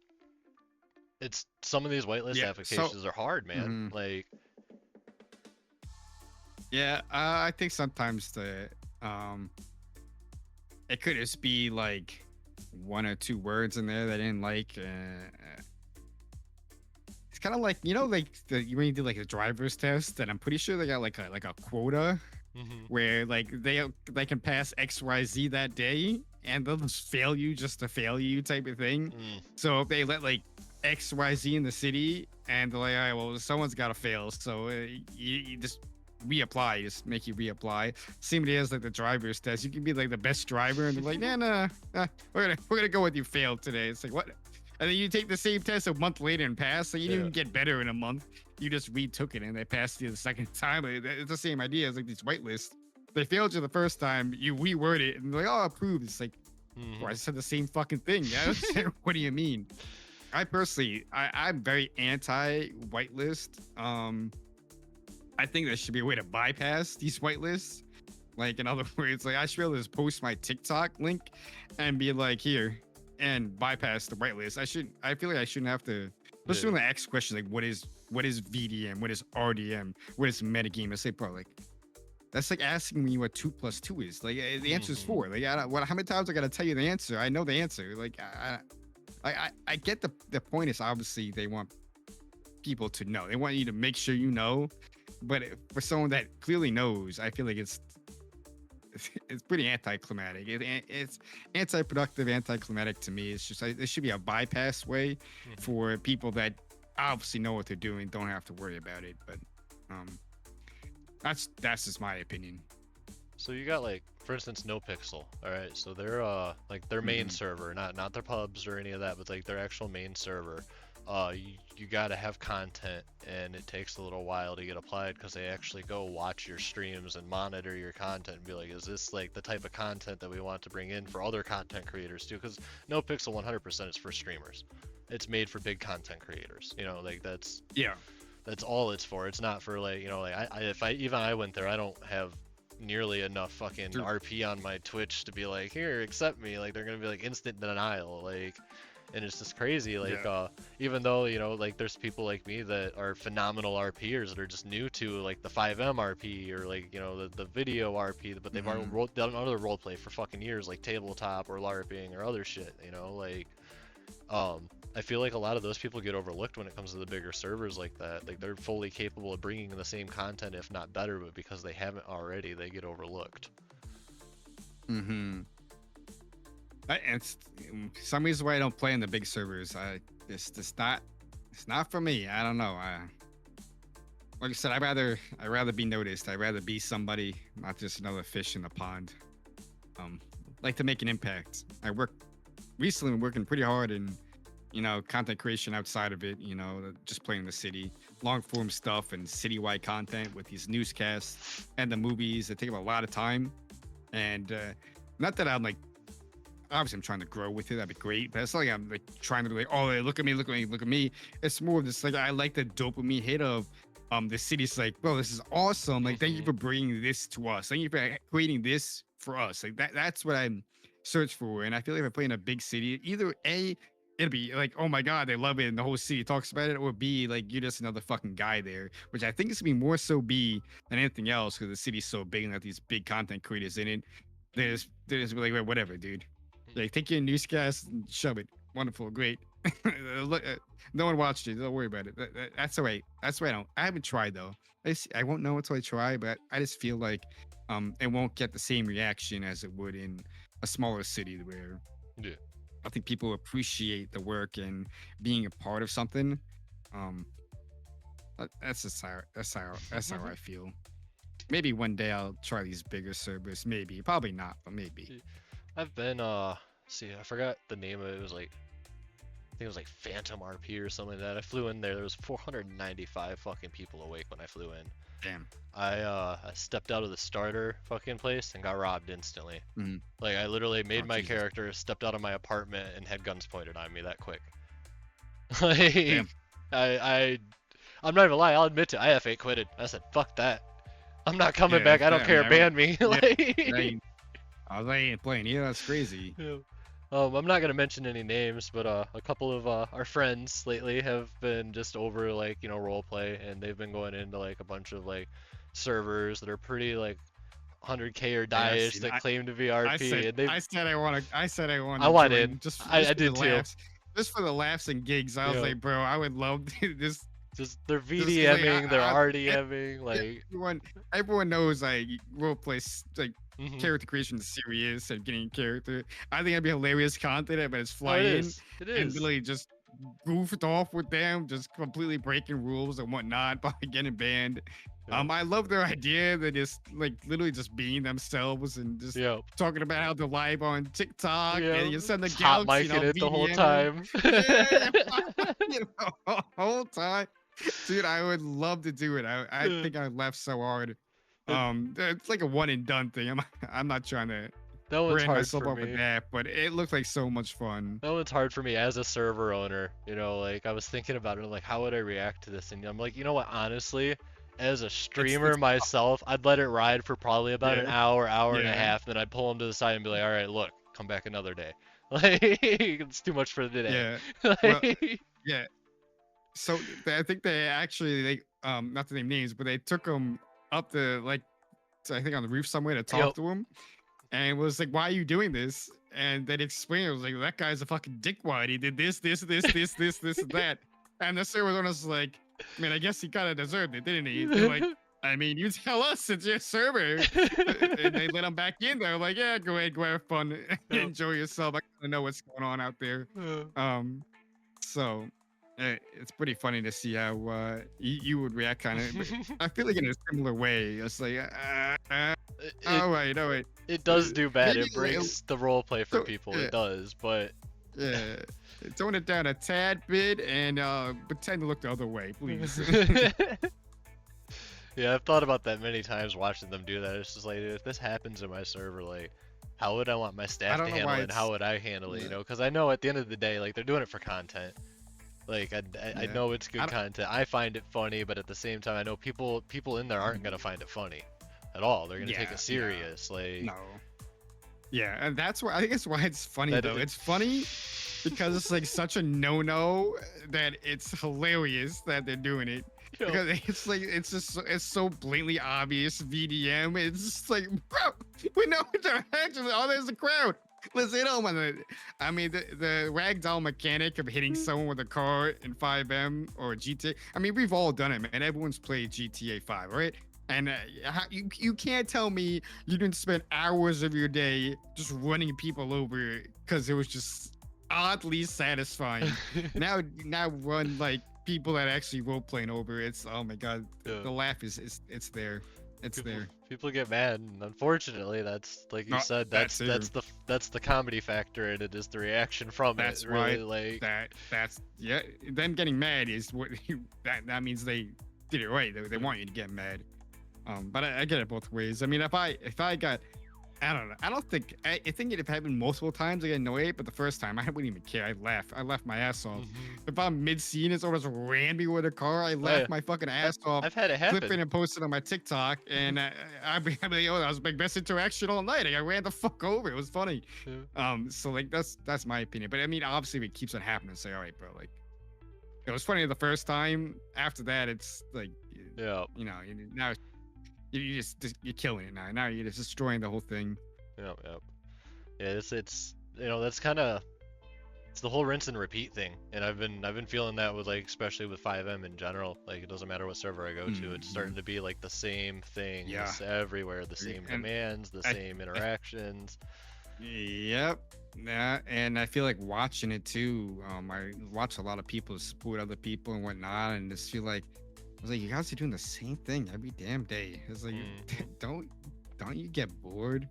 It's some of these whitelist Yeah, so- applications are hard, man. Mhm. Like. Yeah, I think sometimes it could just be like one or two words in there that I didn't like. It's kind of like, you know, like when you do like a driver's test, and I'm pretty sure they got like a quota where like they can pass XYZ that day, and they'll just fail you just to fail you type of thing. So if they let like XYZ in the city, and they're like, all right, well, someone's got to fail, so you just reapply, just make you reapply. Same as like the driver's test. You can be like the best driver, and they're like, nah, we're gonna go with you failed today. It's like, what? And then you take the same test a month later and pass, so you didn't even get better in a month. You just retook it and they passed you the second time. It's the same idea as like these whitelists. They failed you the first time, you reword it, and they're like, oh, approved. It's like, well, I said the same fucking thing. Yeah, what do you mean? I personally, I'm very anti whitelist. I think there should be a way to bypass these whitelists. Like, in other words, like I should be able to just post my TikTok link and be like, here, and bypass the whitelist. I feel like I shouldn't have to. Especially when they ask questions like, what is VDM? What is RDM? What is metagame? I say, bro, like, that's like asking me what 2 + 2 is. Like, the answer is 4. Like, how many times I gotta tell you the answer? I know the answer. Like, I get the point is obviously they want people to know. They want you to make sure you know. But for someone that clearly knows, I feel like it's pretty anticlimactic. It's anti-productive, anticlimactic to me. It's just there should be a bypass way for people that obviously know what they're doing, don't have to worry about it. But that's just my opinion. So you got like, for instance, NoPixel. All right, so they're like their main server, not their pubs or any of that, but like their actual main server. You gotta have content, and it takes a little while to get applied because they actually go watch your streams and monitor your content and be like, is this like the type of content that we want to bring in for other content creators too? Because NoPixel 100% is for streamers. It's made for big content creators. You know, like that's all it's for. It's not for like, you know, like if I went there, I don't have nearly enough fucking RP on my Twitch to be like, here, accept me. Like they're gonna be like instant denial. Like. And it's just crazy, like, even though, you know, like, there's people like me that are phenomenal RPers that are just new to, like, the 5M RP or, like, you know, the video RP, but they've already done other roleplay for fucking years, like tabletop or LARPing or other shit, you know, like, I feel like a lot of those people get overlooked when it comes to the bigger servers like that. Like, they're fully capable of bringing the same content, if not better, but because they haven't already, they get overlooked. It's some reason why I don't play in the big servers. It's not for me. I don't know. Like I said, I'd rather be noticed. I'd rather be somebody, not just another fish in the pond. Like to make an impact. Recently working pretty hard in, content creation outside of it, just playing the city, long form stuff and citywide content with these newscasts and the movies that take up a lot of time. And not that I'm like, obviously I'm trying to grow with it. That'd be great. But it's not like I'm like trying to be like, oh, look at me, look at me, look at me. It's more of just like, I like the dopamine hit of the city's like, bro, this is awesome. Like, thank you for bringing this to us. Thank you for creating this for us. Like that's what I'm search for. And I feel like if I play in a big city, either A, it'll be like, oh my God, they love it and the whole city talks about it, or B, like you're just another fucking guy there, which I think is gonna be more so B than anything else because the city's so big and have these big content creators in it. They're just like, well, whatever, dude. Like, take your newscast and shove it. Wonderful, great. No one watched it. Don't worry about it. That's all right. That's why I haven't tried though. I won't know until I try, but I just feel like it won't get the same reaction as it would in a smaller city where I think people appreciate the work and being a part of something. That's just how I feel. Maybe one day I'll try these bigger servers. Maybe, probably not, but maybe. I've been I forgot the name of it. It was like, I think it was like Phantom RP or something like that. I flew in there. There was 495 fucking people awake when I flew in. Damn. I stepped out of the starter fucking place and got robbed instantly. Mhm. Like I literally made my Jesus. character, stepped out of my apartment, and had guns pointed on me that quick. Like, Damn. I'm not even lying. I'll admit to it, I F8 quitted. I said, fuck that. I'm not coming Yeah, back. I don't damn, care. yeah. Ban me. Like, I ain't playing. Yeah, that's crazy. yeah. I'm not gonna mention any names, but a couple of our friends lately have been just over like roleplay, and they've been going into like a bunch of like servers that are pretty like 100K or die-ish that claim to be RP. I said I want to. I want join in. Just I for did the too. laughs. Just for the laughs and gigs. I was Yeah. like, bro, I would love to just. Just they're like, VDMing, they're I- RDMing, like Everyone knows like roleplay like mhm. character creation is serious and getting character. I think it'd be hilarious content, but it's Oh, flying it is. It and is. literally just goofed off with them, just completely breaking rules and whatnot by getting banned. Yeah. I love their idea. They just like literally just being themselves and just Yep. talking about how they're live on TikTok Yeah. and you send the Hot gals, micing it the whole VDM. time. Yeah, the whole time. Dude, I would love to do it. I Yeah. think I laughed so hard. It's like a one and done thing. I'm not trying to That one's brand hard myself for up with me. that, but it looked like so much fun. That one's hard for me as a server owner. Like I was thinking about it, like how would I react to this? And I'm like, you know what? Honestly, as a streamer it's- myself, I'd let it ride for probably about an Yeah. hour and a Yeah. half, and then I'd pull him to the side and be like, all right, look, come back another day. Like it's too much for the day. Yeah. Well, Like, yeah. So I think they actually not to name names, but they took him up the I think on the roof somewhere to talk Yep. to him, and was like, "Why are you doing this?" And they explained it was like, "That guy's a fucking dickwad. He did this, and that." And the server owner was like, "I mean, I guess he kind of deserved it, didn't he?" They're like, "I mean, you tell us, it's your server." And they let him back in there. Like, yeah, go ahead, go have fun, enjoy yourself. I kind of know what's going on out there. So it's pretty funny to see how you would react, kind of. I feel like in a similar way. It's like, all right. It does do bad. Maybe It breaks the roleplay for so- people. yeah. It does, but Yeah, tone it down a tad bit and pretend to look the other way, please. yeah, I've thought about that many times watching them do that. It's just like, dude, if this happens in my server, like, how would I want my staff don't to know handle why it? And how it's- would I handle it? Yeah. Because I know at the end of the day, like, they're doing it for content. Like, I Yeah. know it's good I don't- content. I find it funny, but at the same time, I know people in there aren't gonna find it funny at all. They're gonna take Yeah, it serious. Like, No. Yeah, and that's why I think it's why it's funny That though. is- It's funny because it's like such a no-no that it's hilarious that they're doing it. you know, Because it's like it's so blatantly obvious VDM. It's just like, bro, we know what they're actually. Oh, there's a crowd. Let's hit them on it. I mean, the ragdoll mechanic of hitting someone with a car in 5M or GTA. I mean, we've all done it, man. Everyone's played GTA 5, right? And you can't tell me you didn't spend hours of your day just running people over because it was just oddly satisfying. now run like people that actually role playing over. It's oh my god, Yeah. the laugh is it's there. It's there. People get mad, and unfortunately, that's like you No, said. that That's the comedy factor, and it is the reaction from That's it. Really, right. like That's yeah. Them getting mad is what that means they did it right. They want you to get mad. But I get it both ways. I mean, if I got, I don't know. I think it happened multiple times. I get annoyed, but the first time I wouldn't even care. I laughed my ass off. If I'm mid scene and someone just ran me with a car, I laughed my fucking ass off. I've had it happen. Clipping and posted on my TikTok, and I'd be like, oh, that was my best interaction all night. I ran the fuck over. It was funny. Yeah. So like that's my opinion. But I mean, obviously, if it keeps on happening, say, all right, bro, like it was funny the first time. After that, it's like, Yeah. you know, now. You're killing it now. Now you're just destroying the whole thing. Yep. Yeah, it's you know that's kind of it's the whole rinse and repeat thing, and I've been feeling that with like especially with 5M in general. Like it doesn't matter what server I go to, it's starting to be like the same things everywhere, the same commands, the same interactions. Yep. Yeah, and I feel like watching it too. I watch a lot of people support other people and whatnot, and just feel like I was like, you guys are doing the same thing every damn day. It's like, don't you get bored?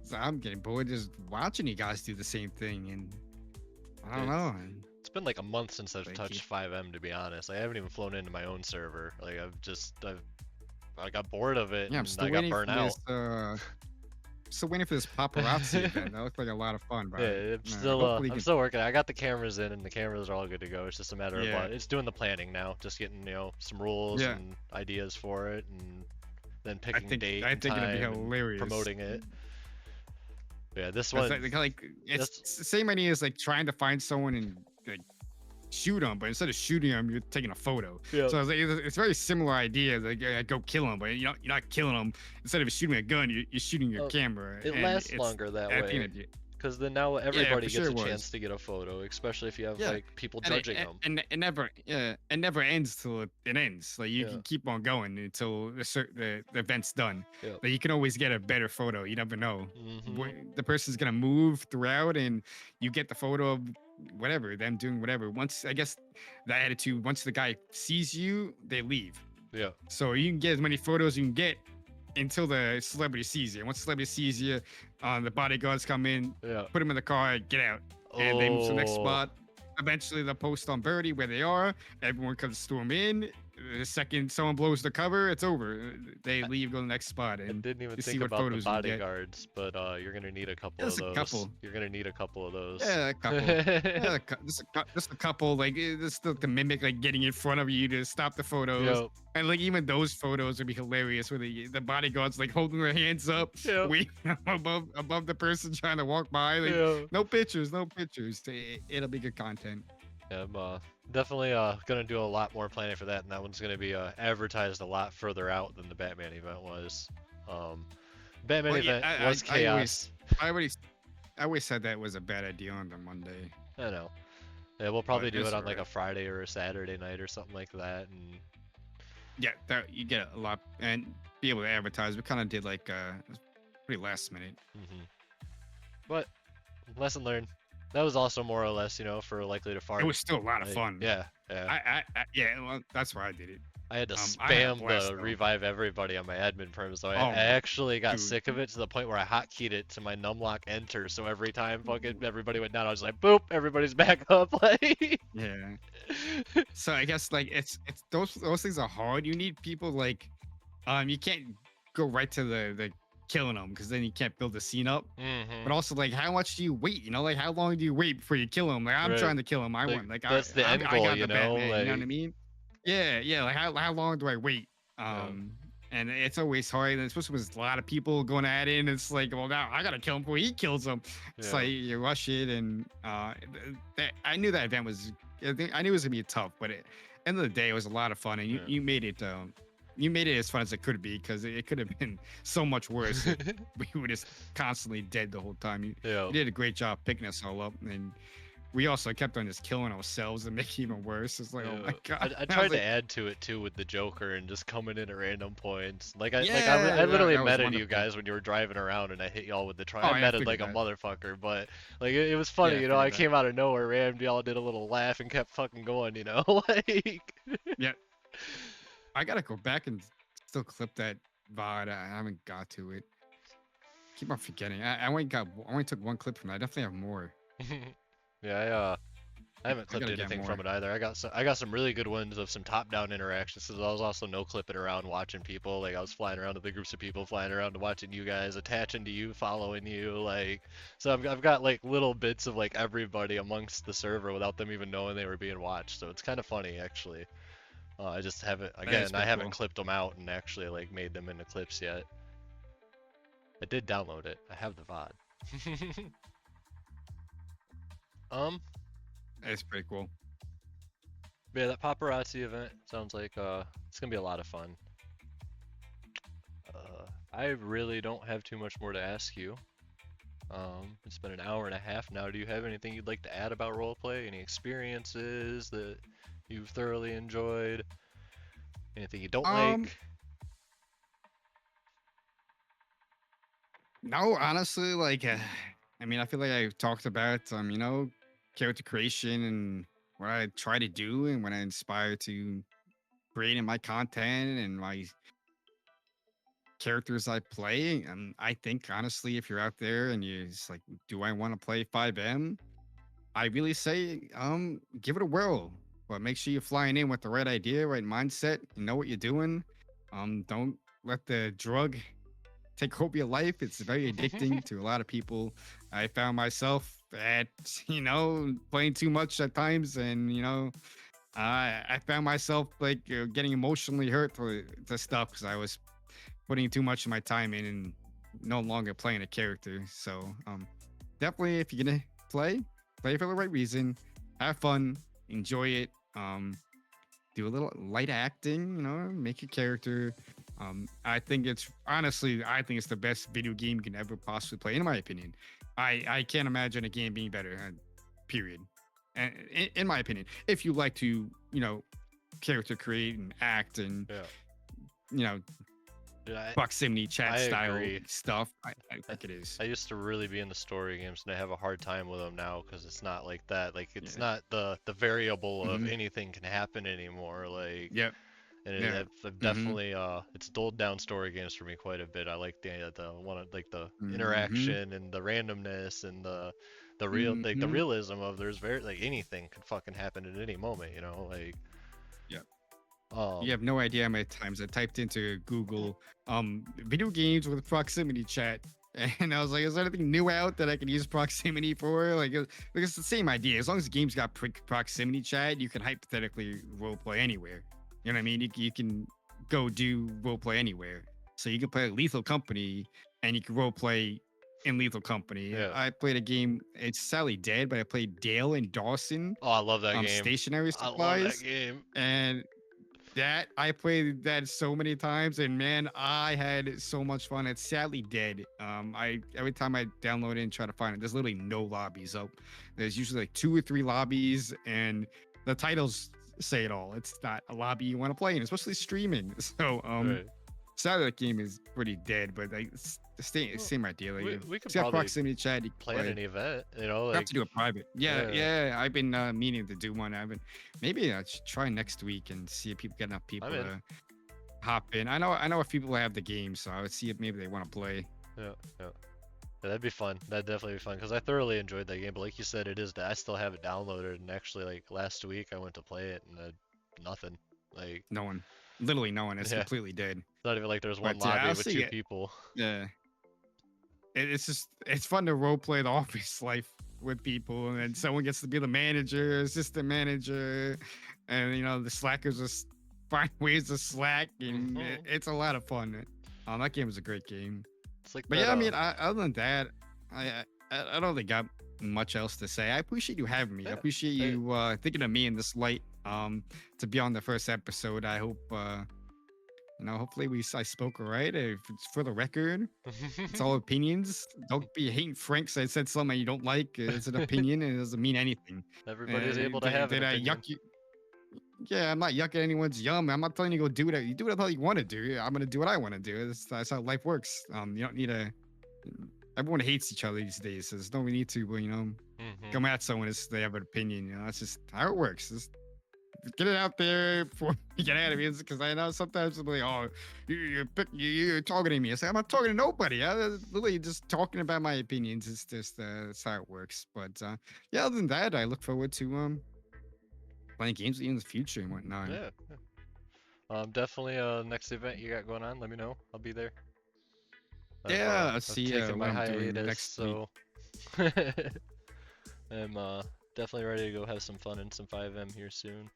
So I'm getting bored just watching you guys do the same thing, and I don't know. It's been like a month since I've Thank touched 5M, to be honest. I haven't even flown into my own server. Like I got bored of it, Yeah, I'm and still I got waiting for burnt out. this. Still waiting for this paparazzi event. That looked like a lot of fun, bro. Yeah, I'm still working. I got the cameras in, and the cameras are all good to go. It's just a matter of it's doing the planning now, just getting some rules and ideas for it, and then picking date and time it'd be hilarious. and promoting it. Yeah, this one like it's the same idea as like trying to find someone and like shoot them, but instead of shooting them, you're taking a photo. Yeah. So it's a very similar idea. Like go kill them, but you're not killing them. Instead of shooting a gun, you're shooting your camera. It lasts longer that way. Because then now everybody gets a chance to get a photo, especially if you have like people judging them. And it never ends till it ends. Like you can keep on going until the event's done. Yeah. Like you can always get a better photo. You never know. The person's gonna move throughout, and you get the photo of whatever them doing whatever. Once I guess the attitude. Once the guy sees you, they leave. Yeah. So you can get as many photos you can get until the celebrity sees you. Once the celebrity sees you, the bodyguards come in, put him in the car, get out, and they move to the next spot. Eventually, they'll post on Birdie where they are. Everyone comes to storm in. The second someone blows the cover, it's over. They leave, go to the next spot, and I didn't even you think see what about the photos you get. bodyguards, but you're gonna need a couple of those. You're gonna need a couple of those. Yeah, a couple. Just a couple. Like this to mimic like getting in front of you to stop the photos. And like even those photos would be hilarious where the bodyguards like holding their hands up, waiting above the person trying to walk by. Like no pictures. It'll be good content. Yeah, I'm definitely gonna do a lot more planning for that, and that one's gonna be advertised a lot further out than the Batman event was. Batman event was chaos. I always said that was a bad idea on the Monday. I know. Yeah, we'll probably do it on like a Friday or a Saturday night or something like that, and you get a lot and be able to advertise. We kind of did like pretty last minute. But lesson learned. That was also more or less, for likely to farm. It was still a lot of fun. Yeah. Well, that's why I did it. I had to spam the revive everybody on my admin perms, though. I actually got sick of it to the point where I hotkeyed it to my numlock enter. So every time fucking everybody went down, I was like, boop, everybody's back up. Like, yeah. So I guess like it's those things are hard. You need people like, you can't go right to the killing them because then you can't build the scene up. But also like how much do you wait? Like how long do you wait before you kill him? Like I'm trying to kill him. I want like that's the end goal, I got the Batman, like... you know what I mean? Yeah. Like how long do I wait? And it's always hard, and especially with a lot of people going at it. And it's like, well, now I gotta kill him before he kills him. It's like you rush it, and I knew that event was. I knew it was gonna be tough, but at the end of the day, it was a lot of fun, and you made it. You made it as fun as it could be, because it could have been so much worse. We were just constantly dead the whole time. You did a great job picking us all up, and we also kept on just killing ourselves and making it even worse. It's like, oh my god. I I tried was to like, add to it too with the Joker and just coming in at random points. Like I yeah, literally that was meted you wonderful. guys when you were driving around and I hit y'all with the truck. Oh, I yeah, I meted like figured a that. motherfucker, but like it was Yeah, funny, I you know. I figured that. came out of nowhere, rammed y'all, did a little laugh, and kept fucking going, you know. Like Yeah, I gotta go back and still clip that VOD. I haven't got to it. Keep on forgetting. I only took one clip from that. I definitely have more. yeah, I haven't I clipped gotta get anything more. from it either. I got some really good ones of some top-down interactions. Cause I was also no clipping around watching people. Like I was flying around with big groups of people, flying around and watching you guys, attaching to you, following you. Like so, I've got like little bits of like everybody amongst the server without them even knowing they were being watched. So it's kind of funny actually. I just haven't That is again. I pretty haven't cool. clipped them out and actually like made them into clips yet. I did download it. I have the VOD. That's pretty cool. Yeah, that paparazzi event sounds like it's gonna be a lot of fun. I really don't have too much more to ask you. It's been an hour and a half now. Do you have anything you'd like to add about roleplay? Any experiences that you've thoroughly enjoyed? Anything you don't like? No, honestly, like, I mean, I feel like I talked about, character creation and what I try to do and what I inspire to create in my content and my characters I play. And I think, honestly, if you're out there and you're just like, do I want to play 5M? I really say, give it a whirl. But make sure you're flying in with the right idea, right mindset, you know what you're doing. Don't let the drug take over your life. It's very addicting to a lot of people. I found myself at, playing too much at times, and I found myself like getting emotionally hurt for the stuff because I was putting too much of my time in and no longer playing a character. So definitely, if you're gonna play for the right reason, have fun, enjoy it. Do a little light acting, make your character. I think it's the best video game you can ever possibly play, in my opinion. I can't imagine a game being better, period. And in my opinion, if you like to, character create and act and, proximity chat style agree. stuff, I think it is. I used to really be into story games, and I have a hard time with them now because it's not like that. Like it's not the variable of anything can happen anymore. Like Yep. and Yeah. I've definitely it's dulled down story games for me quite a bit. I like the interaction and the randomness and the real like the realism of there's very like anything could fucking happen at any moment, like Yep. You have no idea how many times I typed into Google video games with proximity chat. And I was like, is there anything new out that I can use proximity for? Like, it's the same idea. As long as the game's got proximity chat, you can hypothetically roleplay anywhere. You know what I mean? You can go do roleplay anywhere. So you can play Lethal Company and you can roleplay in Lethal Company. Yeah. I played a game, it's sadly dead, but I played Dale and Dawson. Oh, I love that game. Stationary I supplies. love that game. And that I played that so many times, and man, I had so much fun. It's sadly dead. Every time I download it and try to find it, there's literally no lobbies up. There's usually like 2 or 3 lobbies, and the titles say it all. It's not a lobby you want to play in, especially streaming. So Right. sadly that game is pretty dead, but like it's the same idea. Like, We could it's got probably proximity chat. You can plan an event, we have to do a private. Yeah. I've been meaning to do one. Maybe I should try next week and see if people get enough people to hop in. I know a few people have the game, so I would see if maybe they want to play. Yeah, that'd be fun. That'd definitely be fun because I thoroughly enjoyed that game. But like you said, I still have it downloaded, and actually, like last week, I went to play it and nothing. Like no one, literally no one. It's completely dead. It's not even like there's one But, lobby with 2 people. Yeah. It's fun to role play the office life with people, and then someone gets to be the manager, assistant manager, and the slackers just find ways to slack, and it's a lot of fun. That game was a great game. It's like But other than that, I don't think I got much else to say. I appreciate you having me. I appreciate you thinking of me in this light to be on the first episode. I hope You know, hopefully I spoke all right. If it's for the record, it's all opinions. Don't be hating Frank. I said something you don't like. It's an opinion and it doesn't mean anything. Everybody's able to have an Did I opinion. yuck you? Yeah, I'm not yucking anyone's yum. I'm not telling you to go do whatever you do. Whatever you want to do. I'm gonna do what I want to do. That's how life works. You don't need a. Everyone hates each other these days. So there's no need to, come at someone if they have an opinion. You know, that's just how it works. Just get it out there before you get out of it. Because I know sometimes people are like, oh, you're targeting me. I say, I'm not talking to nobody. I'm literally just talking about my opinions. It's just that's how it works. But yeah, other than that, I look forward to playing games with you in the future and whatnot. Yeah. Definitely. Next event you got going on, let me know. I'll be there. Yeah, I've see taken what my I'm doing hiatus, next week. so I'm definitely ready to go have some fun in some 5M here soon.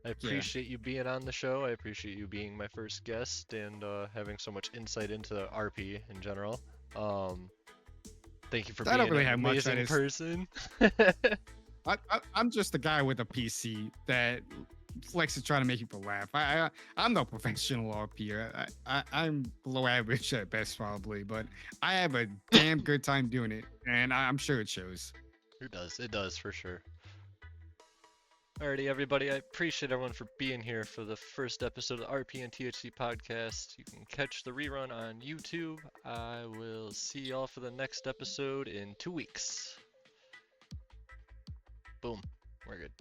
I appreciate you being on the show. I appreciate you being my first guest and having so much insight into the RP in general. Thank you for I don't being really an have much. amazing person. I'm just a guy with a PC that likes to try to make people laugh. I'm no professional RPer. I'm below average at best probably, but I have a damn good time doing it, and I'm sure it shows. It does for sure. Alrighty, everybody, I appreciate everyone for being here for the first episode of the RP and THC podcast. You can catch the rerun on YouTube. I will see y'all for the next episode in 2 weeks. Boom. We're good.